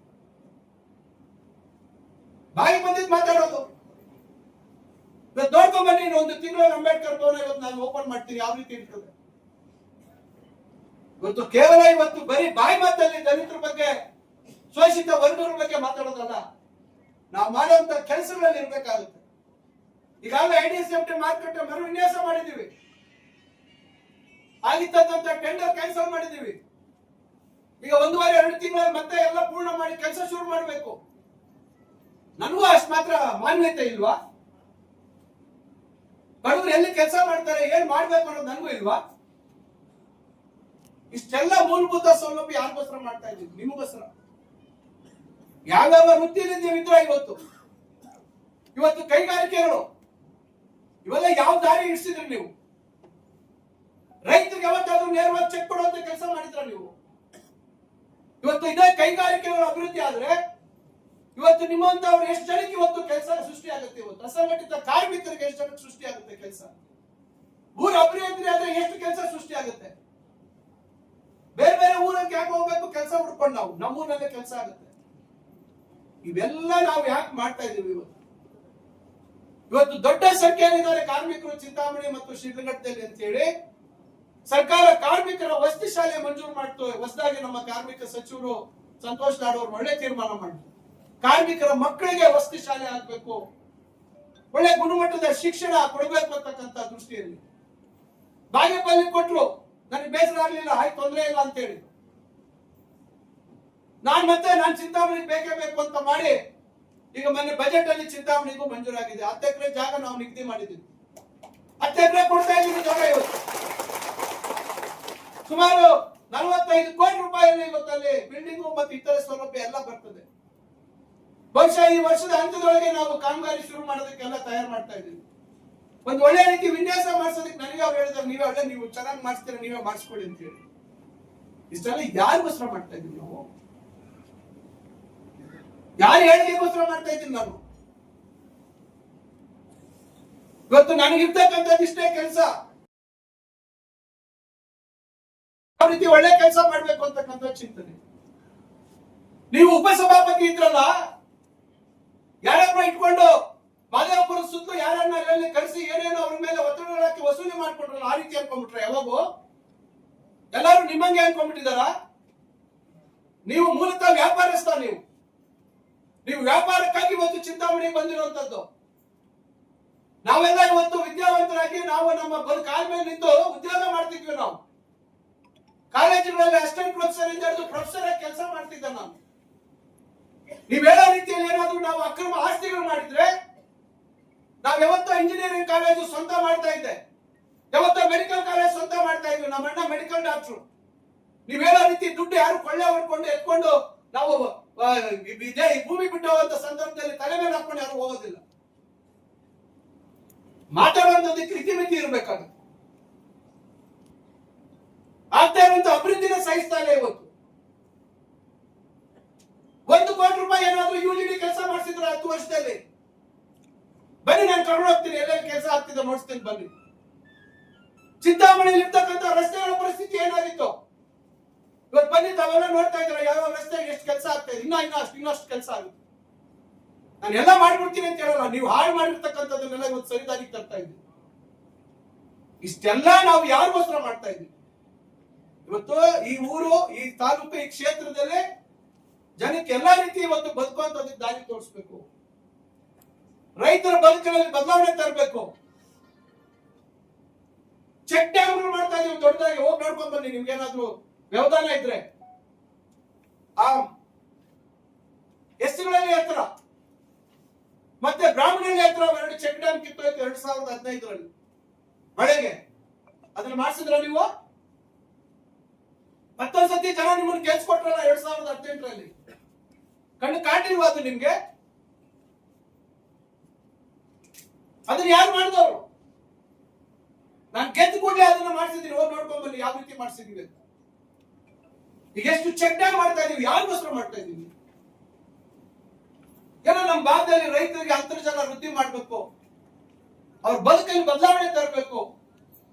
ಬಾಯಿ ಬಂದಿದ್ ಮಾತಾಡೋದು. ನೋಡ್ಕೊಂಡ್ ಬನ್ನಿ, ಒಂದು ತಿಂಗಳಲ್ಲಿ ಅಂಬೇಡ್ಕರ್ ಭವನ ಇವತ್ತು ನಾನು ಓಪನ್ ಮಾಡ್ತೀನಿ, ಯಾವ ರೀತಿ ಇರ್ತದೆ. ಇವತ್ತು ಕೇವಲ ಇವತ್ತು ಬರೀ ಬಾಯಿ ಮಾತಲ್ಲಿ ದಲಿತರ ಬಗ್ಗೆ, ಶೋಷಿತ ವರ್ಗಗಳ ಬಗ್ಗೆ ಮಾತಾಡೋದಲ್ಲ, ನಾವು ಮಾಡುವಂತ ಕೆಲಸಗಳಲ್ಲಿ ಇರ್ಬೇಕಾಗುತ್ತೆ. ಈಗಾಗಲೇ IDSMT ಮಾರ್ಕೆಟ್ ಮರು ವಿನ್ಯಾಸ ಮಾಡಿದೀವಿ, ಆಗಿದ್ದಂತ ಟೆಂಡರ್ ಕ್ಯಾನ್ಸಲ್ ಮಾಡಿದೀವಿ. ಈಗ 1-2 ತಿಂಗಳಲ್ಲಿ ಮತ್ತೆ ಎಲ್ಲ ಪೂರ್ಣ ಮಾಡಿ ಕೆಲಸ ಶುರು ಮಾಡಬೇಕು. ನನಗೂ ಅಷ್ಟು ಮಾತ್ರ ಮಾನ್ಯತೆ ಇಲ್ವಾ? ಬಡವರು ಎಲ್ಲಿ ಕೆಲಸ ಮಾಡ್ತಾರೆ, ಏನ್ ಮಾಡ್ಬೇಕು ಅನ್ನೋದು ನನಗೂ ಇಲ್ವಾ? ಇಷ್ಟೆಲ್ಲ ಮೂಲಭೂತ ಸೌಲಭ್ಯ ಯಾರಿಗೋಸ್ಕರ ಮಾಡ್ತಾ ಇದ್ದೀವಿ? ನಿಮಗೋಸ್ಕರ. ಯಾವ್ಯಾವ ವೃತ್ತಿಲಿದ್ದೀವಿದ್ರ ಇವತ್ತು ಕೈಗಾರಿಕೆಗಳು ಇವೆಲ್ಲ ಯಾವ ದಾರಿ ಇಡಿಸಿದ್ರಿ ನೀವು? ರೈತರಿಗೆ ಯಾವತ್ತಾದ್ರೂ ನೇರವಾಗಿ ಚೆಕ್ ಕೊಡುವಂತ ಕೆಲಸ ಮಾಡಿದ್ರ ನೀವು? ಇವತ್ತು ಇದೇ ಕೈಗಾರಿಕೆಗಳ ಅಭಿವೃದ್ಧಿ ಆದ್ರೆ ಇವತ್ತು ನಿಮ್ಮಂತವ್ರು ಎಷ್ಟು ಜನಕ್ಕೆ ಇವತ್ತು ಕೆಲಸ ಸೃಷ್ಟಿ ಆಗುತ್ತೆ? ಇವತ್ತು ಅಸಂಘಟಿತ ಕಾರ್ಮಿಕರಿಗೆ ಎಷ್ಟು ಜನಕ್ಕೆ ಸೃಷ್ಟಿ ಆಗುತ್ತೆ ಕೆಲಸ? ಊರ ಅಭಿವೃದ್ಧಿ ಆದ್ರೆ ಎಷ್ಟು ಕೆಲಸ ಸೃಷ್ಟಿ ಆಗುತ್ತೆ? ಬೇರೆ ಬೇರೆ ಊರಿಗೆ ಯಾಕೆ ಹೋಗ್ಬೇಕು ಕೆಲಸ ಹುಡ್ಕೊಂಡು? ನಾವು ನಮ್ಮೂರಲ್ಲೇ ಕೆಲಸ ಆಗುತ್ತೆ. ಇವೆಲ್ಲ ನಾವು ಯಾಕೆ ಮಾಡ್ತಾ ಇದೀವಿ? ಇವತ್ತು ದೊಡ್ಡ ಸಂಖ್ಯೆಯಲ್ಲಿದ್ದಾರೆ ಕಾರ್ಮಿಕರು ಚಿಂತಾಮಣಿ ಮತ್ತು ಶಿಡ್ಲಘಟ್ಟದಲ್ಲಿ ಅಂತ ಹೇಳಿ ಸರ್ಕಾರ ಕಾರ್ಮಿಕರ ವಸತಿ ಶಾಲೆ ಮಂಜೂರು ಮಾಡ್ತು. ಹೊಸದಾಗಿ ನಮ್ಮ ಕಾರ್ಮಿಕ ಸಚಿವರು ಸಂತೋಷ್ ಲಾಡ್ ಅವರು ಒಳ್ಳೆ ತೀರ್ಮಾನ ಮಾಡಿದ್ರು. ಕಾರ್ಮಿಕರ ಮಕ್ಕಳಿಗೆ ವಸತಿ ಶಾಲೆ ಆಗ್ಬೇಕು, ಒಳ್ಳೆ ಗುಣಮಟ್ಟದ ಶಿಕ್ಷಣ ಕೊಡಬೇಕು ಅಂತಕ್ಕಂಥ ದೃಷ್ಟಿಯಲ್ಲಿ ಬಾಗೇಪಲ್ಲಿ ಕೊಟ್ರು. ನನಗೆ ಬೇಸರ ಆಗ್ಲಿಲ್ಲ, ಆಯ್ತು ತೊಂದರೆ ಇಲ್ಲ ಅಂತ ಹೇಳಿ ನಾನು ಚಿಂತಾಮಣಿ ಬೇಕೇ ಬೇಕು ಅಂತ ಮಾಡಿ ಈಗ ಮೊನ್ನೆ ಬಜೆಟ್ ಅಲ್ಲಿ ಚಿಂತಾಮಣಿಗೂ ಮಂಜೂರಾಗಿದೆ. 10 ಎಕರೆ ಜಾಗ ನಾವು ನಿಗದಿ ಮಾಡಿದ್ದೀವಿ. 10 ಎಕರೆ ಕೊಡ್ತಾ ಇದ್ದೀವಿ ಜಾಗ. ಇವತ್ತು ಸುಮಾರು 45 ಕೋಟಿ ರೂಪಾಯಿಯಲ್ಲಿ ಇವತ್ತಲ್ಲಿ ಬಿಲ್ಡಿಂಗು ಮತ್ತು ಇತರ ಸೌಲಭ್ಯ ಎಲ್ಲ ಬರ್ತದೆ. ಬಹುಶಃ ಈ ವರ್ಷದ ಹಂತದೊಳಗೆ ನಾವು ಕಾಮಗಾರಿ ಶುರು ಮಾಡೋದಕ್ಕೆಲ್ಲ ತಯಾರು ಮಾಡ್ತಾ ಇದ್ದೀವಿ. ಒಂದು ಒಳ್ಳೆ ರೀತಿ ವಿನ್ಯಾಸ ಮಾಡಿಸೋದಕ್ಕೆ ನನಗೆ ಅವ್ರು ಹೇಳಿದಾಗ ನೀವೇ ಒಳ್ಳೆ, ನೀವು ಚೆನ್ನಾಗಿ ಮಾಡಿಸ್ತೀರ, ನೀವೇ ಮಾಡಿಸ್ಕೊಡಿ ಅಂತ ಹೇಳಿ. ಇಷ್ಟೆಲ್ಲ ಯಾರಿಗೋಸ್ಕರ ಮಾಡ್ತಾ ಇದ್ದೀವಿ ನಾವು? ಯಾರು ಹೇಳಿಗೋಸ್ಕರ ಮಾಡ್ತಾ ಇದ್ದೀನಿ ನಾನು? ಇವತ್ತು ನನಗಿರ್ತಕ್ಕಂಥದ್ದು ಇಷ್ಟೇ ಕೆಲಸ. ಯಾವ ರೀತಿ ಒಳ್ಳೆ ಕೆಲಸ ಮಾಡ್ಬೇಕು ಅಂತಕ್ಕಂಥ ಚಿಂತನೆ. ನೀವು ಉಪಸಭಾಪತಿ ಇದ್ರಲ್ಲ, ಯಾರನ್ನ ಇಟ್ಕೊಂಡು ಮಾದೇವಪುರ ಸುತ್ತು ಯಾರನ್ನ ಅಲ್ಲಿ ಕರೆಸಿ ಏನೇನೋ ಅವ್ರ ಮೇಲೆ ಒತ್ತಡ ಹಾಕಿ ವಸೂಲಿ ಮಾಡ್ಕೊಂಡ್ರಲ್ಲ, ಆ ರೀತಿ ಅನ್ಕೊಂಡ್ಬಿಟ್ರೆ ಯಾವಾಗೂ ಎಲ್ಲಾರು ನಿಮ್ಮಂಗೆ ಅನ್ಕೊಂಡ್ಬಿಟ್ಟಿದಾರ? ನೀವು ಮೂಲತಃ ವ್ಯಾಪಾರಸ್ಥ. ನೀವು ವ್ಯಾಪಾರಕ್ಕಾಗಿ ಇವತ್ತು ಚಿಂತಾಮಣಿ ಬಂದಿರುವಂತದ್ದು. ನಾವೆಲ್ಲ ಇವತ್ತು ವಿದ್ಯಾವಂತರಾಗಿ ನಾವು ನಮ್ಮ ಕಾಲ ಮೇಲೆ ನಿಂತು ಉದ್ಯೋಗ ಮಾಡ್ತಿದ್ವಿ. ನಾವು ಕಾಲೇಜುಗಳಲ್ಲಿ ಅಸಿಸ್ಟೆಂಟ್ ಪ್ರೊಫೆಸರ್ ಇಂದ ಹಿಡಿದು ಪ್ರೊಫೆಸರ್ ಆಗಿ ಕೆಲಸ ಮಾಡ್ತಿದ್ದೆ ನಾನು. ನೀವ್ ಹೇಳೋ ರೀತಿಯಲ್ಲಿ ಏನಾದ್ರು ನಾವು ಅಕ್ರಮ ಆಸ್ತಿಗಳು ಮಾಡಿದ್ರೆ, ನಾವ್ ಯಾವತ್ತೋ ಇಂಜಿನಿಯರಿಂಗ್ ಕಾಲೇಜು ಸ್ವಂತ ಮಾಡ್ತಾ ಇದ್ದೆ, ಯಾವತ್ತೋ ಮೆಡಿಕಲ್ ಕಾಲೇಜ್ ಸ್ವಂತ ಮಾಡ್ತಾ ಇದ್ವಿ. ನಮ್ಮ ಅಣ್ಣ ಮೆಡಿಕಲ್ ಡಾಕ್ಟ್ರು. ನೀವ್ ಹೇಳೋ ರೀತಿ ದುಡ್ಡು ಯಾರು ಕೊಳ್ಳೆ ಹೊಡ್ಕೊಂಡು ಎತ್ಕೊಂಡು ನಾವು ಈ ಭೂಮಿ ಬಿಟ್ಟು ಹೋಗುವಂತ ಸಂದರ್ಭದಲ್ಲಿ ತಲೆ ಮೇಲೆ ಹಾಕೊಂಡು ಯಾರು ಹೋಗೋದಿಲ್ಲ. ಮಾತಾಡುವಂತದಕ್ಕೆ ಇತಿಮಿತಿ ಇರಬೇಕಾಗುತ್ತೆ. ಆಗ್ತಾ ಇರುವಂತ ಅಭಿವೃದ್ಧಿನ ಸಹಿಸ್ತಾ ಇಲ್ಲ. ಇವತ್ತು 1 ಕೋಟಿ ರೂಪಾಯಿ ಏನಾದ್ರೂ ಯುಜಿಡಿ ಕೆಲಸ ಮಾಡಿಸಿದ್ರು 10 ವರ್ಷದಲ್ಲಿ, ಬನ್ನಿ ನಾನು ಕರ್ಕೊಂಡು ಹೋಗ್ತೀನಿ, ಎಲ್ಲೆಲ್ಲಿ ಕೆಲಸ ಆಗ್ತಿದೆ ನೋಡ್ತೀನಿ ಬನ್ನಿ. ಚಿಂತಾಮಣಿಯಲ್ಲಿ ಇರ್ತಕ್ಕಂಥ ರಸ್ತೆಗಳ ಪರಿಸ್ಥಿತಿ ಏನಾಗಿತ್ತು ಇವತ್ತು ಬನ್ನಿ ತಾವೆಲ್ಲ ನೋಡ್ತಾ ಇದ್ದೀರಾ. ಯಾವ ರಸ್ತೆಗೆ ಎಷ್ಟು ಕೆಲಸ ಆಗ್ತಾ ಇದೆ, ಇನ್ನಷ್ಟು ಕೆಲಸ ಆಗುತ್ತೆ. ನಾನು ಎಲ್ಲ ಮಾಡ್ಬಿಡ್ತೀನಿ ಅಂತ ಹೇಳಲ್ಲ, ನೀವು ಹಾಳು ಮಾಡಿರ್ತಕ್ಕಂಥದ್ದನ್ನೆಲ್ಲ ಇವತ್ತು ಸರಿದಾರಿಗೆ ತರ್ತಾ ಇದ್ದೀವಿ. ಇಷ್ಟೆಲ್ಲ ನಾವು ಯಾರಿಗೋಸ್ಕರ ಮಾಡ್ತಾ ಇದ್ದೀವಿ? ಇವತ್ತು ಈ ಊರು, ಈ ತಾಲೂಕು, ಈ ಕ್ಷೇತ್ರದಲ್ಲಿ ಜನಕ್ಕೆ ಎಲ್ಲಾ ರೀತಿ ಇವತ್ತು ಬದುಕುವಂತದಕ್ಕೆ ದಾರಿ ತೋರಿಸ್ಬೇಕು. ರೈತರ ಬದುಕಿನಲ್ಲಿ ಬದಲಾವಣೆ ತರಬೇಕು. ಚೆಕ್ ಡ್ಯಾಮ್ಗಳು ಮಾಡ್ತಾ ಇದೀವಿ ದೊಡ್ಡದಾಗಿ. ಹೋಗಿ ನೋಡ್ಕೊಂಡ್ ಬನ್ನಿ, ನಿಮ್ಗೆ ಏನಾದ್ರು ವ್ಯವಧಾನ ಇದ್ರೆ. ಆ ಎಸ್ಸಿಗಳಲ್ಲಿ ಹತ್ರ ಮತ್ತೆ ಬ್ರಾಹ್ಮಣಲ್ಲಿ ಹತ್ರ 2 ಚೆಕ್ ಡ್ಯಾಮ್ ಕಿತ್ತೋಯ್ತು 2015ರಲ್ಲಿ ಮಳೆಗೆ. ಅದನ್ನ ಮಾಡಿಸಿದ್ರ ನೀವು? ಮತ್ತೊಂದ್ ಸತಿ ಜನ ನಿಮ್ಮನ್ನು ಕೇಳಿಸ್ಕೊಟ್ರಲ್ಲ 2018ರಲ್ಲಿ. ಕಣ್ಣು ಕಾಣಿಲ್ವಾ ಅದು ನಿಮ್ಗೆ? ಅದನ್ನ ಯಾರು ಮಾಡಿದವರು? ನಾನು ಗೆದ್ದು ಕೂಡಲೇ ಅದನ್ನ ಮಾಡಿಸಿದೀನಿ. ಹೋಗಿ ನೋಡ್ಕೊಂಡ್ ಬನ್ನಿ ಯಾವ ರೀತಿ ಮಾಡಿಸಿದೀವಿ ಅಂತ. ಈಗ ಎಷ್ಟು ಚೆಕ್ ಡ್ಯಾಮ್ ಮಾಡ್ತಾ ಇದೀವಿ, ಯಾರಿಗೋಸ್ಕರ ಮಾಡ್ತಾ ಇದೀವಿ? ಏನೋ ನಮ್ಮ ಭಾಗದಲ್ಲಿ ರೈತರಿಗೆ ಅಂತರ್ಜಲ ವೃದ್ಧಿ ಮಾಡಬೇಕು, ಅವ್ರ ಬದುಕಲ್ಲಿ ಬದಲಾವಣೆ ತರಬೇಕು,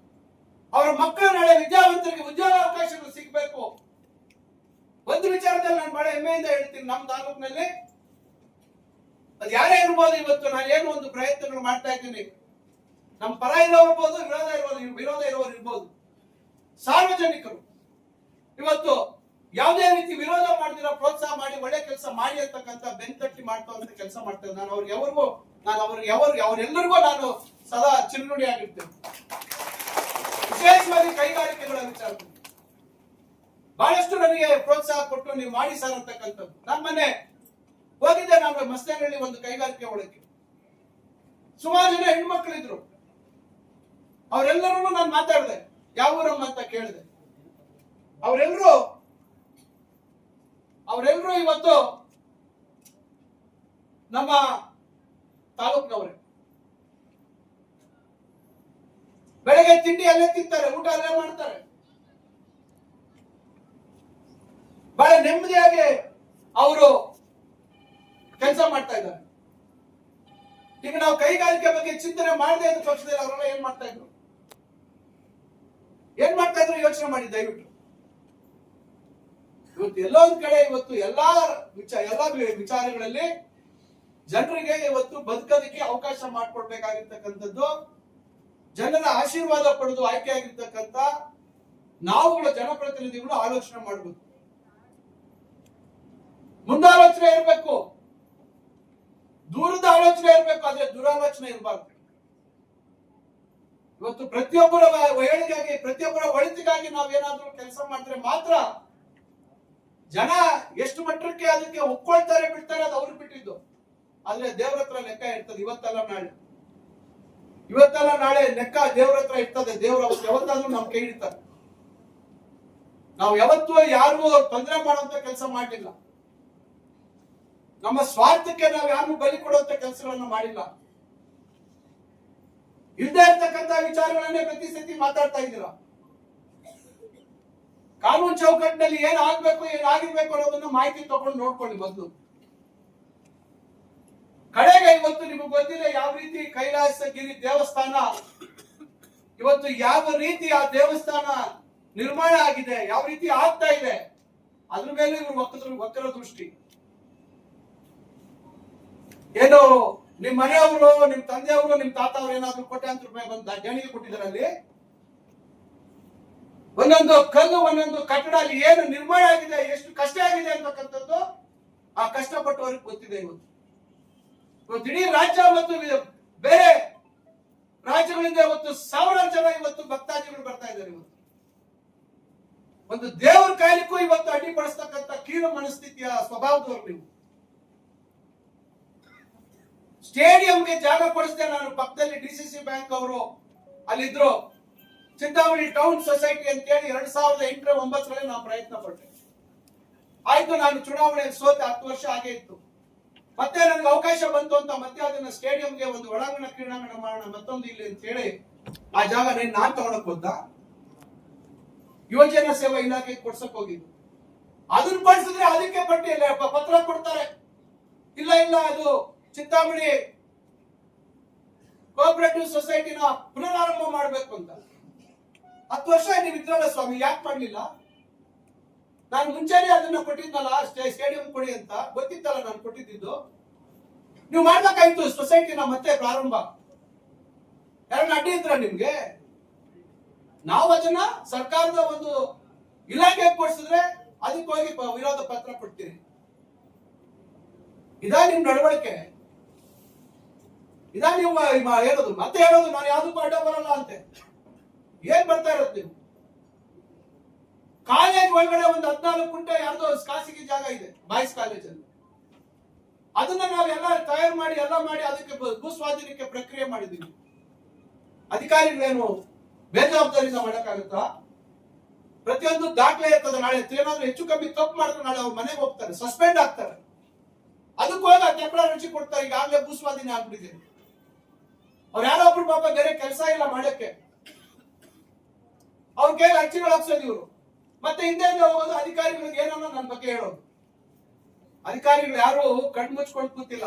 ಅವರ ಮಕ್ಕಳ ನಾಳೆ ವಿದ್ಯಾವಂತರಿಗೆ ಉದ್ಯೋಗ ಅವಕಾಶಗಳು ಸಿಗಬೇಕು. ಒಂದು ವಿಚಾರದಲ್ಲಿ ನಾನು ಬಹಳ ಹೆಮ್ಮೆಯಿಂದ ಹೇಳ್ತೀನಿ, ನಮ್ಮ ತಾಲೂಕಿನಲ್ಲಿ ಅದು ಯಾರೇ ಇರ್ಬೋದು, ಇವತ್ತು ನಾನು ಏನು ಒಂದು ಪ್ರಯತ್ನಗಳು ಮಾಡ್ತಾ ಇದ್ದೀನಿ. ನಮ್ಮ ಪರ ಇರೋರ್ಬೋದು, ವಿರೋಧ ಇರೋರು ಇರ್ಬೋದು. ಸಾರ್ವಜನಿಕರು ಇವತ್ತು ಯಾವುದೇ ರೀತಿ ವಿರೋಧ ಮಾಡಿದಿರ ಪ್ರೋತ್ಸಾಹ ಮಾಡಿ ಒಳ್ಳೆ ಕೆಲಸ ಮಾಡಿ ಅಂತಕ್ಕಂಥ ಬೆನ್ತಟ್ಟಿ ಮಾಡ್ತಾ ಕೆಲಸ ಮಾಡ್ತೇನೆ. ನಾನು ಅವರೆಲ್ಲರಿಗೂ ನಾನು ಸದಾ ಚಿರುನುಡಿ ಆಗಿರ್ತೇನೆ. ವಿಶೇಷವಾಗಿ ಕೈಗಾರಿಕೆಗಳ ವಿಚಾರದಲ್ಲಿ ಬಹಳಷ್ಟು ನನಗೆ ಪ್ರೋತ್ಸಾಹ ಕೊಟ್ಟು ನೀವು ಮಾಡಿ ಸರ್ ಅಂತಕ್ಕಂಥದ್ದು. ನಾನು ಮೊನ್ನೆ ಹೋಗಿದ್ದೆ, ನಾನು ಮಸ್ತಾನಹಳ್ಳಿ ಒಂದು ಕೈಗಾರಿಕೆ ಒಳಗೆ ಸುಮಾರು ಜನ ಹೆಣ್ಮಕ್ಳಿದ್ರು. ಅವರೆಲ್ಲರೂ ನಾನು ಮಾತಾಡಿದೆ, ಯಾವ ಊರಮ್ಮ ಅಂತ ಕೇಳಿದೆ. ಅವರೆಲ್ಲರೂ ಇವತ್ತು ನಮ್ಮ ತಾಲೂಕಿನವರೇ. ಬೆಳಗ್ಗೆ ತಿಂಡಿ ಅಲ್ಲೇ ತಿಂತಾರೆ, ಊಟ ಅಲ್ಲೇ ಮಾಡ್ತಾರೆ. ಬಹಳ ನೆಮ್ಮದಿಯಾಗಿ ಅವರು ಕೆಲಸ ಮಾಡ್ತಾ ಇದ್ದಾರೆ. ಈಗ ನಾವು ಕೈಗಾರಿಕೆ ಬಗ್ಗೆ ಚಿಂತನೆ ಮಾಡದೇ ಇದ್ದ ಪಕ್ಷದಲ್ಲಿ ಅವರೆಲ್ಲ ಏನ್ ಮಾಡ್ತಾ ಇದ್ರು ಯೋಚನೆ ಮಾಡಿ ದಯವಿಟ್ಟು. ಇವತ್ತು ಎಲ್ಲೋ ಒಂದ್ ಕಡೆ ಇವತ್ತು ಎಲ್ಲಾ ವಿಚಾರಗಳಲ್ಲಿ ಜನರಿಗೆ ಇವತ್ತು ಬದುಕೋದಕ್ಕೆ ಅವಕಾಶ ಮಾಡಿಕೊಡ್ಬೇಕಾಗಿರ್ತಕ್ಕಂಥದ್ದು, ಜನರ ಆಶೀರ್ವಾದ ಪಡೆದು ಆಯ್ಕೆಯಾಗಿರ್ತಕ್ಕಂಥ ನಾವುಗಳ ಜನಪ್ರತಿನಿಧಿಗಳು ಆಲೋಚನೆ ಮಾಡಬೇಕು, ಮುಂದಾಲೋಚನೆ ಇರಬೇಕು, ದೂರದ ಆಲೋಚನೆ ಇರಬೇಕು, ಆದ್ರೆ ದುರಾಲೋಚನೆ ಇರಬಾರ್ದು. ಇವತ್ತು ಪ್ರತಿಯೊಬ್ಬರ ಏಳಿಗೆಗಾಗಿ, ಪ್ರತಿಯೊಬ್ಬರ ಒಳಿತಿಗಾಗಿ ನಾವೇನಾದ್ರೂ ಕೆಲಸ ಮಾಡಿದ್ರೆ ಮಾತ್ರ ಜನ ಎಷ್ಟು ಮಟ್ಟಕ್ಕೆ ಅದಕ್ಕೆ ಒಪ್ಕೊಳ್ತಾರೆ ಬಿಡ್ತಾರೆ ಅದು ಅವ್ರಿಗೆ ಬಿಟ್ಟಿದ್ದು. ಆದ್ರೆ ದೇವ್ರ ಹತ್ರ ಲೆಕ್ಕ ಇರ್ತದೆ. ಇವತ್ತಲ್ಲ ನಾಳೆ ಲೆಕ್ಕ ದೇವ್ರ ಹತ್ರ ಇರ್ತದೆ. ದೇವ್ರ ಯಾವತ್ತಾದ್ರೂ ನಮ್ ಕೈ ಹಿಡಿತಾರೆ. ನಾವು ಯಾವತ್ತೂ ಯಾರಿಗೂ ತೊಂದರೆ ಮಾಡುವಂತ ಕೆಲಸ ಮಾಡಲಿಲ್ಲ. ನಮ್ಮ ಸ್ವಾರ್ಥಕ್ಕೆ ನಾವು ಯಾರು ಬಲಿ ಕೊಡುವಂತ ಕೆಲಸಗಳನ್ನ ಮಾಡಿಲ್ಲ. ಇಲ್ಲದೆ ಇರ್ತಕ್ಕಂಥ ವಿಚಾರಗಳನ್ನೇ ಪ್ರತಿ ಸತಿ ಮಾತಾಡ್ತಾ ಇದ್ದೀರಾ. ಕಾನೂನು ಚೌಕಟ್ಟಿನಲ್ಲಿ ಏನ್ ಆಗ್ಬೇಕು, ಏನ್ ಆಗಿರ್ಬೇಕು ಅನ್ನೋದನ್ನ ಮಾಹಿತಿ ತಗೊಂಡು ನೋಡ್ಕೊಳ್ಳಿ ಮೊದಲು. ಕಡೆಗೆ ಇವತ್ತು ನಿಮಗೆ ಗೊತ್ತಿದೆ ಯಾವ ರೀತಿ ಕೈಲಾಸಗಿರಿ ದೇವಸ್ಥಾನ ಇವತ್ತು ಯಾವ ರೀತಿ ಆ ದೇವಸ್ಥಾನ ನಿರ್ಮಾಣ ಆಗಿದೆ, ಯಾವ ರೀತಿ ಆಗ್ತಾ ಇದೆ, ಅದ್ರ ಮೇಲೆ ಇವರು ವಕ್ರ ದೃಷ್ಟಿ. ಏನು ನಿಮ್ ಮನೆಯವರು, ನಿಮ್ ತಂದೆಯವರು, ನಿಮ್ ತಾತ ಅವರು ಏನಾದ್ರು ಕೋಟ್ಯಾಂತರ ರೂಪಾಯಿ ಬಂದು ದೇಣಿಗೆ ಕೊಟ್ಟಿದ್ದಾರೆ ಅಲ್ಲಿ. ಒಂದೊಂದು ಕಲ್ಲು ಒಂದೊಂದು ಕಟ್ಟಡ ಅಲ್ಲಿ ಏನು ನಿರ್ಮಾಣ ಆಗಿದೆ, ಎಷ್ಟು ಕಷ್ಟ ಆಗಿದೆ ಅಂತಕ್ಕಂಥದ್ದು ಆ ಕಷ್ಟಪಟ್ಟವರಿಗೆ ಗೊತ್ತಿದೆ. ಇವತ್ತು ಇಡೀ ರಾಜ್ಯ ಮತ್ತು ಬೇರೆ ರಾಜ್ಯಗಳಿಂದ ಇವತ್ತು ಸಾವಿರಾರು ಜನ ಇವತ್ತು ಭಕ್ತಾದಿಗಳು ಬರ್ತಾ ಇದ್ದಾರೆ. ಇವತ್ತು ಒಂದು ದೇವರ ಕಾಯಲಿಕ್ಕೂ ಇವತ್ತು ಅಡ್ಡಿಪಡಿಸ್ತಕ್ಕಂಥ ಕೀಳು ಮನಸ್ಥಿತಿಯ ಸ್ವಭಾವದವರು ನೀವು. ಸ್ಟೇಡಿಯಂಗೆ ಜಾಗ ಕೊಡಿಸಿದೆ ನಾನು. ಪಕ್ಕದಲ್ಲಿ DCC ಬ್ಯಾಂಕ್ ಅವರು ಅಲ್ಲಿದ್ರು. ಚಿಂತಾಮಣಿ ಟೌನ್ ಸೊಸೈಟಿ ಅಂತ ಹೇಳಿ 2008-09 ನಾನು ಪ್ರಯತ್ನ ಪಟ್ಟೆ. ಆಯ್ತು, ನಾನು ಚುನಾವಣೆಯಲ್ಲಿ ಸೋತೆ 10 ವರ್ಷ ಹಾಗೆ ಇತ್ತು. ಮತ್ತೆ ನನಗೆ ಅವಕಾಶ ಬಂತು ಅಂತ ಮತ್ತೆ ಅದನ್ನ ಸ್ಟೇಡಿಯಂಗೆ ಒಂದು ಒಳಾಂಗಣ ಕ್ರೀಡಾಂಗಣ ಮಾಡೋಣ ಮತ್ತೊಂದು ಇಲ್ಲಿ ಅಂತ ಹೇಳಿ ಆ ಜಾಗ ನಾನ್ ತಗೊಳಕ್ ಹೋದ. ಯುವಜನ ಸೇವಾ ಇಲಾಖೆಗೆ ಕೊಡ್ಸಕ್ ಹೋಗಿದ್ದು. ಅದನ್ನ ಪಡಿಸಿದ್ರೆ ಅದಕ್ಕೆ ಪಟ್ಟಿ ಪತ್ರ ಕೊಡ್ತಾರೆ. ಇಲ್ಲ ಅದು ಚಿಂತಾಮಣಿ ಕೋಆಪರೇಟಿವ್ ಸೊಸೈಟಿನ ಪುನರಾರಂಭ ಮಾಡ್ಬೇಕು ಅಂತ. 10 ವರ್ಷ ನೀವು ಇದ್ರಲ್ಲ ಸ್ವಾಮಿ, ಯಾಕೆ ಮಾಡ್ಲಿಲ್ಲ? ನಾನು ಮುಂಚೆನೆ ಅದನ್ನ ಕೊಟ್ಟಿದ್ನಲ್ಲ, ಸ್ಟೇಡಿಯಂ ಕೊಡಿ ಅಂತ ಗೊತ್ತಿತ್ತಲ್ಲ ನಾನು ಕೊಟ್ಟಿದ್ದು. ನೀವು ಮಾಡ್ಬೇಕಾಯ್ತು ಸೊಸೈಟಿನ ಮತ್ತೆ ಪ್ರಾರಂಭ. ಯಾರನ್ನ ಅಡ್ಡಿ ಇದ್ರ ನಿಮ್ಗೆ? ನಾವು ಅದನ್ನ ಸರ್ಕಾರದ ಒಂದು ಇಲಾಖೆ ಕೊಡಿಸಿದ್ರೆ ಅದಕ್ಕೆ ಹೋಗಿ ವಿರೋಧ ಪತ್ರ ಕೊಡ್ತೀರಿ. ಇದಾ ನಿಮ್ ನಡವಳಿಕೆ? ಇದಾ ನೀವು ಹೇಳೋದು? ಮತ್ತೆ ಹೇಳೋದು ನಾನು ಯಾವ್ದಕ್ಕೂ ಅಡ್ಡ ಬರಲ್ಲ ಅಂತೆ. ಏನ್ ಬರ್ತಾ ಇರೋದು ನೀವು? ಕಾಲೇಜ್ ಒಳಗಡೆ ಒಂದು 14 ಗುಂಟೆ ಯಾರ್ದೋ ಖಾಸಗಿ ಜಾಗ ಇದೆ ಬಾಯ್ಸ್ ಕಾಲೇಜಲ್ಲಿ. ಅದನ್ನ ನಾವೆಲ್ಲ ತಯಾರು ಮಾಡಿ ಎಲ್ಲ ಮಾಡಿ ಅದಕ್ಕೆ ಭೂಸ್ವಾಧೀನಕ್ಕೆ ಪ್ರಕ್ರಿಯೆ ಮಾಡಿದ್ದೀವಿ. ಅಧಿಕಾರಿಗಳೇನು ಬೇಜವಾಬ್ದಾರಿಯಿಂದ ಮಾಡಕ್ಕಾಗುತ್ತಾ? ಪ್ರತಿಯೊಂದು ದಾಖಲೆ ಇರ್ತದೆ. ನಾಳೆ ಏನಾದ್ರೂ ಹೆಚ್ಚು ಕಮ್ಮಿ ತಪ್ಪು ಮಾಡಿದ್ರೆ ನಾಳೆ ಅವ್ರ ಮನೆಗೆ ಹೋಗ್ತಾರೆ, ಸಸ್ಪೆಂಡ್ ಆಗ್ತಾರೆ. ಅದಕ್ಕೆ ಹೋಗಿ ತೆಪ್ಪಳ ರುಚಿ ಕೊಡ್ತಾರೆ. ಈಗಾಗಲೇ ಭೂಸ್ವಾಧೀನ ಆಗ್ಬಿಟ್ಟಿದೆ. ಅವ್ರು ಯಾರೋ ಒಬ್ರು ಪಾಪ ಬೇರೆ ಕೆಲಸ ಇಲ್ಲ ಮಾಡಕ್ಕೆ, ಅವ್ರ ಕೈಲಿ ಅರ್ಜಿಗಳು ಹಾಕ್ಸೋದು ಇವರು. ಮತ್ತೆ ಹಿಂದೆ ಹೋಗೋದು ಅಧಿಕಾರಿಗಳಿಗೆ ಏನೋ ನನ್ನ ಬಗ್ಗೆ ಹೇಳೋದು. ಅಧಿಕಾರಿಗಳು ಯಾರು ಕಣ್ಣು ಮುಚ್ಕೊಂಡು ಕೂತಿಲ್ಲ.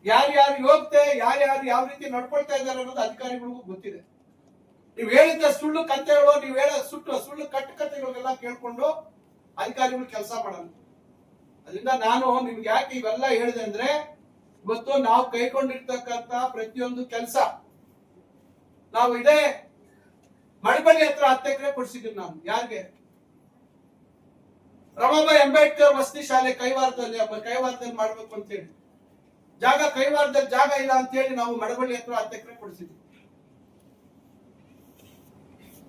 ಯಾರ್ಯಾರು ಯೋಗ್ಯತೆ, ಯಾರ್ಯಾರು ಯಾವ ರೀತಿ ನಡ್ಕೊಳ್ತಾ ಇದ್ದಾರೆ ಅನ್ನೋದು ಅಧಿಕಾರಿಗಳಿಗೂ ಗೊತ್ತಿದೆ. ನೀವು ಹೇಳಿದ್ದ ಸುಳ್ಳು ಕಥೆಗಳು, ನೀವು ಹೇಳ ಸುಳ್ಳು ಕಟ್ಟುಕತೆಗಳಿಗೆಲ್ಲ ಕೇಳ್ಕೊಂಡು ಅಧಿಕಾರಿಗಳು ಕೆಲಸ ಮಾಡಲ್ಲ. ಅದರಿಂದ ನಾನು ನಿಮ್ಗೆ ಯಾಕೆ ಇವೆಲ್ಲ ಹೇಳಿದೆ ಅಂದ್ರೆ, ಇವತ್ತು ನಾವು ಕೈಕೊಂಡಿರ್ತಕ್ಕಂತ ಪ್ರತಿಯೊಂದು ಕೆಲಸ ನಾವು ಇದೇ ಮಳವಳ್ಳಿ ಹತ್ರ 10 ಎಕರೆ ಕೊಡ್ಸಿದ್ದೀನಿ ನಾನು. ಯಾರಿಗೆ? ರಮಾಬಾಯಿ ಅಂಬೇಡ್ಕರ್ ವಸತಿ ಶಾಲೆ ಕೈವಾರದಲ್ಲಿ ಮಾಡ್ಬೇಕು ಅಂತ ಹೇಳಿ ಕೈವಾರದಲ್ಲಿ ಜಾಗ ಇಲ್ಲ ಅಂತ ಹೇಳಿ ನಾವು ಮಳವಳ್ಳಿ ಹತ್ರ 10 ಎಕರೆ ಕೊಡಿಸಿದ್ವಿ.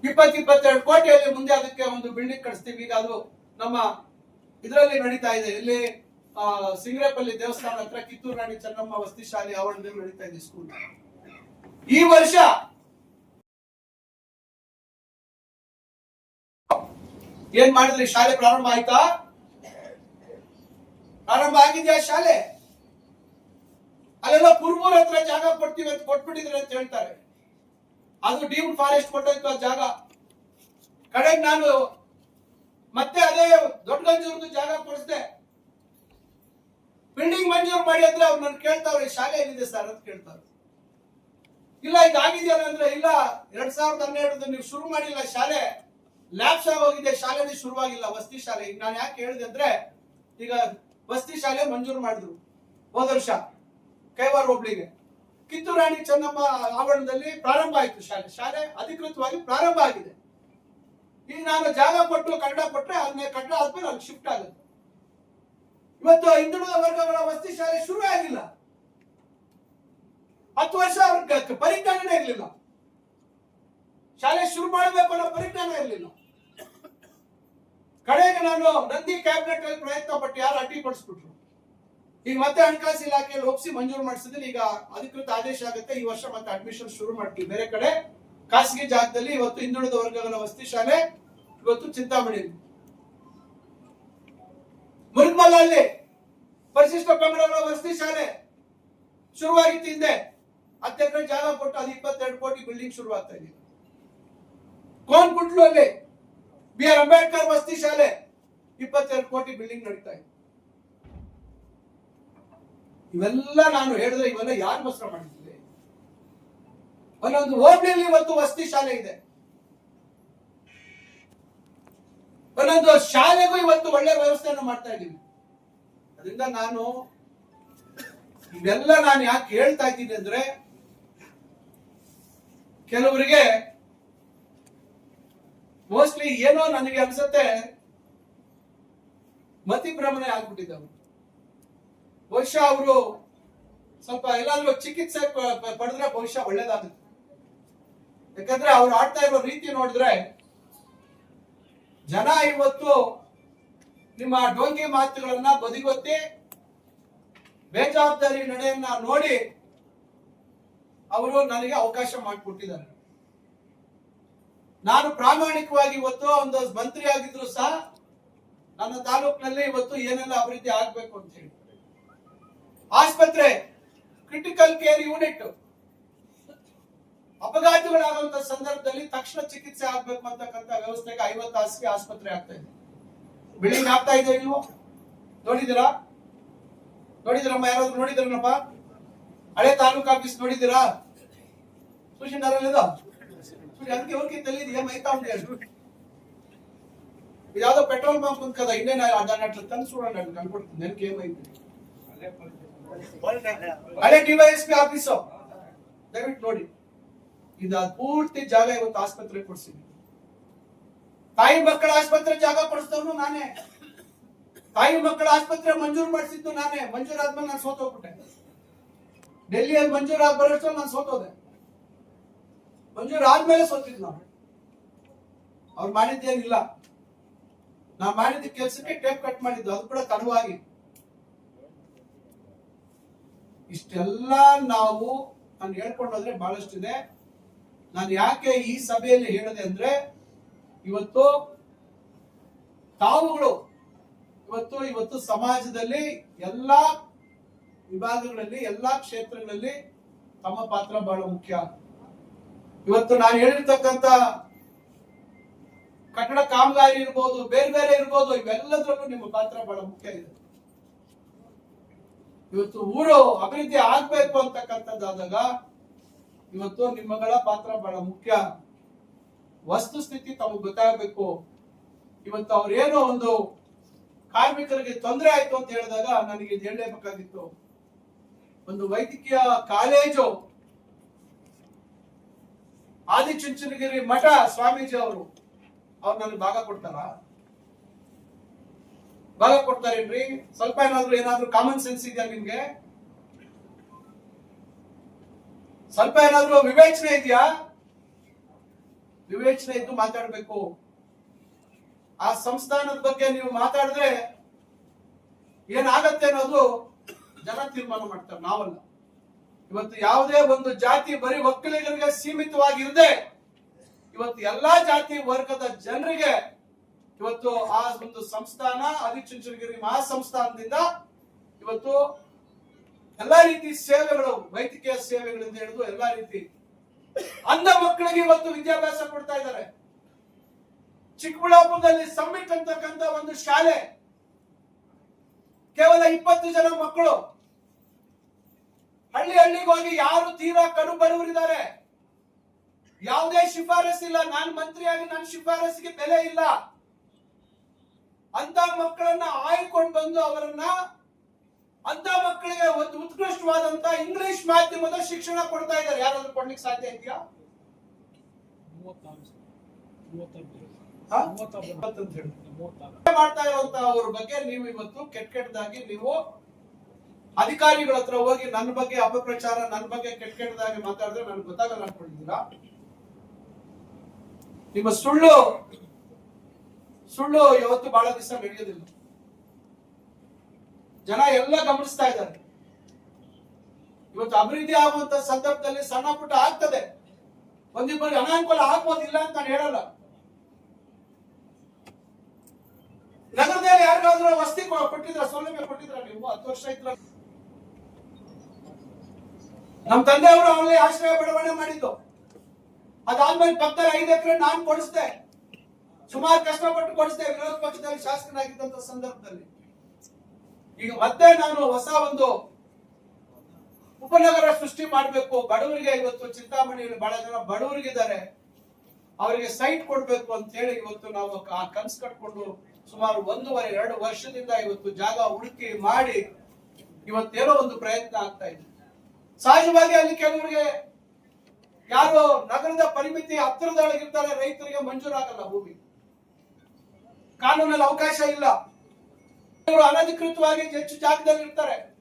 20-22 ಕೋಟಿಯಲ್ಲಿ ಮುಂದೆ ಅದಕ್ಕೆ ಒಂದು ಬಿಲ್ಡಿಂಗ್ ಕಟ್ಸ್ತೀವಿ. ಈಗ ಅದು ನಮ್ಮ ಇದರಲ್ಲಿ ನಡೀತಾ ಇದೆ. ಇಲ್ಲಿ ಸಿಂಗ್ರೇಪಲ್ಲಿ ದೇವಸ್ಥಾನ ಹತ್ರ ಕಿತ್ತೂರು ರಾಣಿ ಚೆನ್ನಮ್ಮ ವಸತಿ ಶಾಲೆ ಆವರಣದಲ್ಲಿ ನಡೀತಾ ಇದೆ ಸ್ಕೂಲ್. ಈ ವರ್ಷ ಏನ್ ಮಾಡಿದ್ರಿ? ಶಾಲೆ ಪ್ರಾರಂಭ ಆಯ್ತಾ? ಪ್ರಾರಂಭ ಆಗಿದ್ಯಾ ಶಾಲೆ? ಅಲ್ಲೆಲ್ಲ ಕುರ್ಮೂರ್ ಹತ್ರ ಜಾಗ ಕೊಡ್ತೀವಿ ಅಂತ ಕೊಟ್ಬಿಟ್ಟಿದ್ರೆ ಅಂತ ಹೇಳ್ತಾರೆ. ಅದು ಡೀಮ್ಡ್ ಫಾರೆಸ್ಟ್ ಕೊಟ್ಟೋಯ್ತು ಆ ಜಾಗ. ಕಡೆಗೆ ನಾನು ಮತ್ತೆ ಅದೇ ದೊಡ್ಡಗಂಜೂರ್ದು ಜಾಗ ಕೊಡಿಸಿದೆ. ಬಿಲ್ಡಿಂಗ್ ಮಂಜೂರು ಮಾಡಿ ಅಂದ್ರೆ ಅವ್ರು ನನ್ ಕೇಳ್ತಾವ್ರೆ, ಶಾಲೆ ಏನಿದೆ ಸರ್ ಅಂತ ಕೇಳ್ತಾರೆ. ಇಲ್ಲ ಈಗ ಆಗಿದೆಯಲ್ಲ ಅಂದ್ರೆ, ಇಲ್ಲ 2012 ನೀವು ಶುರು ಮಾಡಿಲ್ಲ ಶಾಲೆ, ಲ್ಯಾಬ್ಸ್ ಆಗೋಗಿದೆ, ಶಾಲೆನೇ ಶುರುವಾಗಿಲ್ಲ ವಸತಿ ಶಾಲೆ. ಈಗ ನಾನು ಯಾಕೆ ಹೇಳಿದೆ ಅಂದ್ರೆ, ಈಗ ವಸತಿ ಶಾಲೆ ಮಂಜೂರು ಮಾಡಿದ್ರು ಹೋದ ವರ್ಷ ಕೈವಾರ ಹೋಬಳಿಗೆ. ಕಿತ್ತೂರು ರಾಣಿ ಚೆನ್ನಮ್ಮ ಆವರಣದಲ್ಲಿ ಪ್ರಾರಂಭ ಆಯ್ತು ಶಾಲೆ ಅಧಿಕೃತವಾಗಿ ಪ್ರಾರಂಭ ಆಗಿದೆ. ಈಗ ನಾನು ಜಾಗ ಕೊಟ್ಟು ಕನ್ನಡ ಕೊಟ್ಟರೆ ಅದನ್ನೇ ಕನ್ನಡ ಆದ್ಮೇಲೆ ಅಲ್ಲಿ ಶಿಫ್ಟ್ ಆಗುತ್ತೆ. ಇವತ್ತು ಹಿಂದುಳಿದ ವರ್ಗಗಳ ವಸತಿ ಶಾಲೆ ಶುರು ಆಗಿಲ್ಲ. 10 ವರ್ಷ ಅವ್ರಿಗೆ ಪರಿಜ್ಞಾನನೇ ಇರಲಿಲ್ಲ. ಶಾಲೆ ಶುರು ಮಾಡಬೇಕು ಅನ್ನೋ ಪರಿಜ್ಞಾನ ಇರಲಿಲ್ಲ. ಕಡೆಗೆ ನಾನು ನಂದಿ ಕ್ಯಾಬಿನೆಟ್ ಅಲ್ಲಿ ಪ್ರಯತ್ನ ಪಟ್ಟು ಯಾರು ಅಡ್ಡಿಪಡಿಸ್ಬಿಟ್ರು. ಈಗ ಮತ್ತೆ ಹಣಕಾಸು ಇಲಾಖೆಯಲ್ಲಿ ಒಪ್ಪಿಸಿ ಮಂಜೂರು ಮಾಡಿಸಿದ್ರೆ ಈಗ ಅಧಿಕೃತ ಆದೇಶ ಆಗುತ್ತೆ. ಈ ವರ್ಷ ಮತ್ತೆ ಅಡ್ಮಿಷನ್ ಶುರು ಮಾಡ್ತೀವಿ. ಬೇರೆ ಕಡೆ ಖಾಸಗಿ ಜಾಗದಲ್ಲಿ ಇವತ್ತು ಹಿಂದುಳಿದ ವರ್ಗಗಳ ವಸತಿ ಶಾಲೆ ಇವತ್ತು ಚಿಂತಾಮಣಿ, ಮುರುಗಮಲ್ಲಲ್ಲಿ ಪರಿಶಿಷ್ಟ ಪಂಗಡಗಳ ವಸತಿ ಶಾಲೆ ಶುರುವಾಗಿತ್ತು. ಹಿಂದೆ 10 ಎಕರೆ ಜಾಗ ಕೊಟ್ಟು ಅದು 22 ಕೋಟಿ ಬಿಲ್ಡಿಂಗ್ ಶುರುವಾಗ್ತಾ ಇದೆ. ಕೋನ್ಕುಂಟ್ಲಲ್ಲಿ BR ಅಂಬೇಡ್ಕರ್ ವಸತಿ ಶಾಲೆ 22 ಕೋಟಿ ಬಿಲ್ಡಿಂಗ್ ನಡೀತಾ ಇದೆ. ಇವೆಲ್ಲ ನಾನು ಹೇಳಿದ್ರೆ ಇವೆಲ್ಲ ಯಾರು ಮೋಸ ಮಾಡಿದ್ವಿ? ಒಂದೊಂದು ಹೋಬಳಿಯಲ್ಲಿ ಇವತ್ತು ವಸತಿ ಶಾಲೆ ಇದೆ. ಒಂದೊಂದು ಶಾಲೆಗೂ ಇವತ್ತು ಒಳ್ಳೆ ವ್ಯವಸ್ಥೆಯನ್ನು ಮಾಡ್ತಾ ಇದ್ದೀವಿ. ಅದರಿಂದ ಇವೆಲ್ಲ ನಾನು ಯಾಕೆ ಹೇಳ್ತಾ ಇದ್ದೀನಿ ಅಂದ್ರೆ, ಕೆಲವರಿಗೆ ಮೋಸ್ಟ್ಲಿ ಏನೋ ನನಗೆ ಅನ್ಸುತ್ತೆ ಮತಿ ಭ್ರಮಣೆ ಆಗ್ಬಿಟ್ಟಿದ್ದವು. ಬಹುಶಃ ಅವರು ಸ್ವಲ್ಪ ಎಲ್ಲಾದ್ರೂ ಚಿಕಿತ್ಸೆ ಪಡೆದ್ರೆ ಬಹುಶಃ ಒಳ್ಳೇದಾಗುತ್ತೆ. ಯಾಕಂದ್ರೆ ಅವ್ರು ಆಡ್ತಾ ಇರೋ ರೀತಿ ನೋಡಿದ್ರೆ ಜನ ಇವತ್ತು ನಿಮ್ಮ ಡೋಂಗಿ ಮಾತುಗಳನ್ನ ಬದಿಗೊತ್ತಿ ಬೇಜವಾಬ್ದಾರಿ ನಡೆಯನ್ನ ನೋಡಿ ಅವರು ನನಗೆ ಅವಕಾಶ ಮಾಡಿಕೊಟ್ಟಿದ್ದಾರೆ. ನಾನು ಪ್ರಾಮಾಣಿಕವಾಗಿ ಇವತ್ತು ಒಂದು ಮಂತ್ರಿ ಆಗಿದ್ರು ಸಹ ನನ್ನ ತಾಲೂಕಿನಲ್ಲಿ ಇವತ್ತು ಏನೆಲ್ಲ ಅಭಿವೃದ್ಧಿ ಆಗ್ಬೇಕು ಅಂತ ಹೇಳಿ ಆಸ್ಪತ್ರೆ, ಕ್ರಿಟಿಕಲ್ ಕೇರ್ ಯೂನಿಟ್, ಅಪಘಾತಗಳಾಗುವಂತ ಸಂದರ್ಭದಲ್ಲಿ ತಕ್ಷಣ ಚಿಕಿತ್ಸೆ ಆಗ್ಬೇಕು ಅಂತಕ್ಕಂಥ ವ್ಯವಸ್ಥೆಗೆ 50 ಹಾಸಿಗೆ ಆಸ್ಪತ್ರೆ ಆಗ್ತಾ ಇದೆ. ಬಿಲ್ಡಿಂಗ್ ಆಗ್ತಾ ಇದೆ ಇಲ್ವೋ? ನೋಡಿದಿರಾ? ನೋಡಿದ್ರಮ್ಮ? ಯಾರಾದ್ರೂ ನೋಡಿದ್ರನಪ್ಪ? ಹಳೆ ತಾಲೂಕು ಆಫೀಸ್ ನೋಡಿದಿರಾ? ಸುಶೀಂದ್ರಲ್ಲಿದ ಅದಕ್ಕೆ ಅವ್ರಿಗೆ ತಲ್ಲಿದೆಯಾ ಮೈತಾ ಉಂಟು ಹೇಳಿ. ಯಾವ್ದೋ ಪೆಟ್ರೋಲ್ ಬಂಕ್ ಅಂತ ಕದ ಇನ್ನೇನ ಅದನ್ನ ತಂದು ಕನ್ಕೊಡ್ತೀನಿ. ನೆನಪು ಏಮೈತಿ? ಹಳೆ ಡಿವೈಎಸ್ಪಿ ಆಫೀಸು ದಯವಿಟ್ಟು ನೋಡಿ. ಇದು ಪೂರ್ತಿ ಜಾಗ ಇವತ್ತು ಆಸ್ಪತ್ರೆ ಕೊಡ್ಸಿದ್ವಿ. ತಾಯಿ ಮಕ್ಕಳ ಆಸ್ಪತ್ರೆ ಜಾಗ ಕೊಡಿಸಿದವನು ನಾನೇ. ತಾಯಿ ಮಕ್ಕಳ ಆಸ್ಪತ್ರೆ ಮಂಜೂರು ಮಾಡಿಸಿದ್ದು ನಾನೇ. ಮಂಜೂರಾದ್ಮೇಲೆ ನಾನು ಸೋತೋಗ್ಬಿಟ್ಟೆ. ಡೆಲ್ಲಿಯಲ್ಲಿ ಮಂಜೂರಾಗಿ ಬರೋಷ್ಟು ನಾನು ಸೋತೋದೆ. ಮಂಜೂರಾದ್ಮೇಲೆ ಸೋತಿದ್ ನಾವು. ಅವ್ರು ಮಾಡಿದ್ದೇನಿಲ್ಲ. ನಾವು ಮಾಡಿದ ಕೆಲಸಕ್ಕೆ ಟೇಪ್ ಕಟ್ ಮಾಡಿದ್ದು, ಅದು ಕೂಡ ತಡವಾಗಿ. ಇಷ್ಟೆಲ್ಲ ನಾವು ನಾನು ಹೇಳ್ಕೊಂಡು ಹೋದ್ರೆ ಬಹಳಷ್ಟಿದೆ. ನಾನು ಯಾಕೆ ಈ ಸಭೆಯಲ್ಲಿ ಹೇಳಿದೆ ಅಂದ್ರೆ, ಇವತ್ತು ತಾವುಗಳು ಇವತ್ತು ಸಮಾಜದಲ್ಲಿ ಎಲ್ಲಾ ವಿಭಾಗಗಳಲ್ಲಿ, ಎಲ್ಲಾ ಕ್ಷೇತ್ರಗಳಲ್ಲಿ ತಮ್ಮ ಪಾತ್ರ ಬಹಳ ಮುಖ್ಯ. ಇವತ್ತು ನಾನು ಹೇಳಿರ್ತಕ್ಕಂಥ ಕಟ್ಟಡ ಕಾಮಗಾರಿ ಇರ್ಬೋದು, ಬೇರೆ ಬೇರೆ ಇರ್ಬೋದು, ಇವೆಲ್ಲದರಲ್ಲೂ ನಿಮ್ಮ ಪಾತ್ರ ಬಹಳ ಮುಖ್ಯ ಇದೆ. ಇವತ್ತು ಊರು ಅಭಿವೃದ್ಧಿ ಆಗ್ಬೇಕು ಅಂತಕ್ಕಂಥದ್ದಾದಾಗ ಇವತ್ತು ನಿಮ್ಮಗಳ ಪಾತ್ರ ಬಹಳ ಮುಖ್ಯ. ವಸ್ತುಸ್ಥಿತಿ ತಮಗೆ ಗೊತ್ತಾಗಬೇಕು. ಇವತ್ತು ಅವ್ರೇನೋ ಒಂದು ಕಾರ್ಮಿಕರಿಗೆ ತೊಂದರೆ ಆಯ್ತು ಅಂತ ಹೇಳಿದಾಗ ನನಗೆ ಇದು ಹೇಳಲೇಬೇಕಾಗಿತ್ತು. ಒಂದು ವೈದ್ಯಕೀಯ ಕಾಲೇಜು ಆದಿಚುಂಚನಗಿರಿ ಮಠ ಸ್ವಾಮೀಜಿ ಅವರು ನನಗೆ ಭಾಗ ಕೊಡ್ತಾರ? ಭಾಗ ಕೊಡ್ತಾರೇನ್ರಿ? ಸ್ವಲ್ಪ ಏನಾದ್ರೂ ಕಾಮನ್ ಸೆನ್ಸ್ ಇದೆಯಾ ನಿಮ್ಗೆ? ಸ್ವಲ್ಪ ಏನಾದ್ರೂ ವಿವೇಚನೆ ಇದೆಯಾ? ವಿವೇಚನೆ ಇದ್ದು ಮಾತಾಡ್ಬೇಕು. ಆ ಸಂಸ್ಥಾನದ ಬಗ್ಗೆ ನೀವು ಮಾತಾಡಿದ್ರೆ ಏನಾಗತ್ತೆ ಅನ್ನೋದು ಜನ ತೀರ್ಮಾನ ಮಾಡ್ತಾರೆ, ನಾವಲ್ಲ. ಇವತ್ತು ಯಾವುದೇ ಒಂದು ಜಾತಿ ಬರೀ ಒಕ್ಕಲಿಗರಿಗೆ ಸೀಮಿತವಾಗಿರದೆ ಇವತ್ತು ಎಲ್ಲಾ ಜಾತಿ ವರ್ಗದ ಜನರಿಗೆ ಇವತ್ತು ಆ ಒಂದು ಸಂಸ್ಥಾನ ಆದಿಚುಂಚನಗಿರಿ ಮಹಾಸಂಸ್ಥಾನದಿಂದ ಇವತ್ತು ಎಲ್ಲಾ ರೀತಿ ಸೇವೆಗಳು, ವೈದ್ಯಕೀಯ ಸೇವೆಗಳಿಂದ ಹಿಡಿದು ಎಲ್ಲಾ ರೀತಿ ಅಂಧ ಮಕ್ಕಳಿಗೆ ಇವತ್ತು ವಿದ್ಯಾಭ್ಯಾಸ ಕೊಡ್ತಾ ಇದ್ದಾರೆ. ಚಿಕ್ಕಬಳ್ಳಾಪುರದಲ್ಲಿ ಸಮ್ಮಿಟ್ ಅಂತಕ್ಕಂಥ ಒಂದು ಶಾಲೆ, ಕೇವಲ 20 ಜನ ಮಕ್ಕಳು. ಹಳ್ಳಿಗೆ ಹೋಗಿ ಯಾರು ತೀರಾ ಕಡು ಬಡವರಿದ್ದಾರೆ, ಯಾವುದೇ ಶಿಫಾರಸ್ಸಿಲ್ಲ. ನಾನು ಮಂತ್ರಿಯಾಗಿ ನನ್ನ ಶಿಫಾರಸ್ಸಿಗೆ ಬೆಲೆ ಇಲ್ಲ. ಅಂತ ಮಕ್ಕಳನ್ನ ಆಯ್ಕೊಂಡು ಬಂದು ಅವರನ್ನ ಅಂತ ಮಕ್ಕಳಿಗೆ ಒಂದು ಉತ್ಕೃಷ್ಟವಾದಂತ ಇಂಗ್ಲಿಷ್ ಮಾಧ್ಯಮದ ಶಿಕ್ಷಣ ಕೊಡ್ತಾ ಇದ್ದಾರೆ. ಯಾರಾದ್ರೂ ಕೊಡ್ಲಿಕ್ಕೆ ಸಾಧ್ಯ ಇದೆಯಾ? ಮಾಡ್ತಾ ಇರುವಂತ ಅವ್ರ ಬಗ್ಗೆ ನೀವು ಇವತ್ತು ಕೆಟ್ಟದಾಗಿ ನೀವು ಅಧಿಕಾರಿಗಳ ಹತ್ರ ಹೋಗಿ ನನ್ನ ಬಗ್ಗೆ ಅಪಪ್ರಚಾರ, ನನ್ನ ಬಗ್ಗೆ ಕೆಟ್ಟದಾಗಿ ಮಾತಾಡಿದ್ರೆ ನನಗೆ ಗೊತ್ತಾಗಲ್ಲ ಅನ್ಕೊಂಡಿದ್ದೀರಾ? ನಿಮ್ಮ ಸುಳ್ಳು ಯಾವತ್ತು ಬಹಳ ದಿವಸ ನಡೆಯೋದಿಲ್ಲ. ಜನ ಎಲ್ಲ ಗಮನಿಸ್ತಾ ಇದ್ದಾರೆ. ಇವತ್ತು ಅಭಿವೃದ್ಧಿ ಆಗುವಂತ ಸಂದರ್ಭದಲ್ಲಿ ಸಣ್ಣ ಪುಟ್ಟ ಆಗ್ತದೆ, ಒಂದಿಬ್ಬರು ಅನಾನುಕೂಲ ಆಗ್ಬೋದು, ಇಲ್ಲ ಅಂತ ನಾನು ಹೇಳಲ್ಲ. ನಗರದಲ್ಲಿ ಯಾರಿಗಾದ್ರೂ ವಸತಿ ಕೊಟ್ಟಿದ್ರ, ಸೌಲಭ್ಯ ಕೊಟ್ಟಿದ್ರ? ನೀವು 10 ವರ್ಷ ಇದ್ರ. ನಮ್ಮ ತಂದೆಯವರು ಅವರಲ್ಲಿ ಆಶ್ರಯ ಬಡಾವಣೆ ಮಾಡಿದ್ದು. ಅದಾದ್ಮೇಲೆ ಪಕ್ಕದಲ್ಲಿ 5 ಎಕರೆ ನಾನು ಕೊಡಿಸ್ದೆ, ಸುಮಾರು ಕಷ್ಟಪಟ್ಟು ಕೊಡಿಸ್ದೆ, ವಿರೋಧ ಪಕ್ಷದಲ್ಲಿ ಶಾಸಕನಾಗಿದ್ದಂತ ಸಂದರ್ಭದಲ್ಲಿ. ಈಗ ಮತ್ತೆ ನಾನು ಹೊಸ ಒಂದು ಉಪನಗರ ಸೃಷ್ಟಿ ಮಾಡಬೇಕು, ಬಡವರಿಗೆ. ಇವತ್ತು ಚಿಂತಾಮಣಿಯಲ್ಲಿ ಬಹಳ ಜನ ಬಡವರಿಗಿದ್ದಾರೆ, ಅವರಿಗೆ ಸೈಟ್ ಕೊಡ್ಬೇಕು ಅಂತ ಹೇಳಿ ಇವತ್ತು ನಾವು ಆ ಕನ್ಸು ಕಟ್ಕೊಂಡು ಸುಮಾರು 1.5-2 ವರ್ಷದಿಂದ ಇವತ್ತು ಜಾಗ ಹುಡುಕಿ ಮಾಡಿ ಇವತ್ತೇನೋ ಒಂದು ಪ್ರಯತ್ನ ಆಗ್ತಾ ಇದೆ. ಸಹಜವಾಗಿ ಅಲ್ಲಿ ಕೆಲವರಿಗೆ ಯಾರು ನಗರದ ಪರಿಮಿತಿ ಹತ್ತಿರದೊಳಗಿರ್ತಾರೆ ರೈತರಿಗೆ ಮಂಜೂರಾಗಲ್ಲ ಭೂಮಿ. ಕಾನೂನಲ್ಲಿ ಅವಕಾಶ ಇಲ್ಲ. ಇವರು ಅನಧಿಕೃತವಾಗಿ ಹೆಚ್ಚು ಜಾಗದಲ್ಲಿ ಇರ್ತಾರೆ.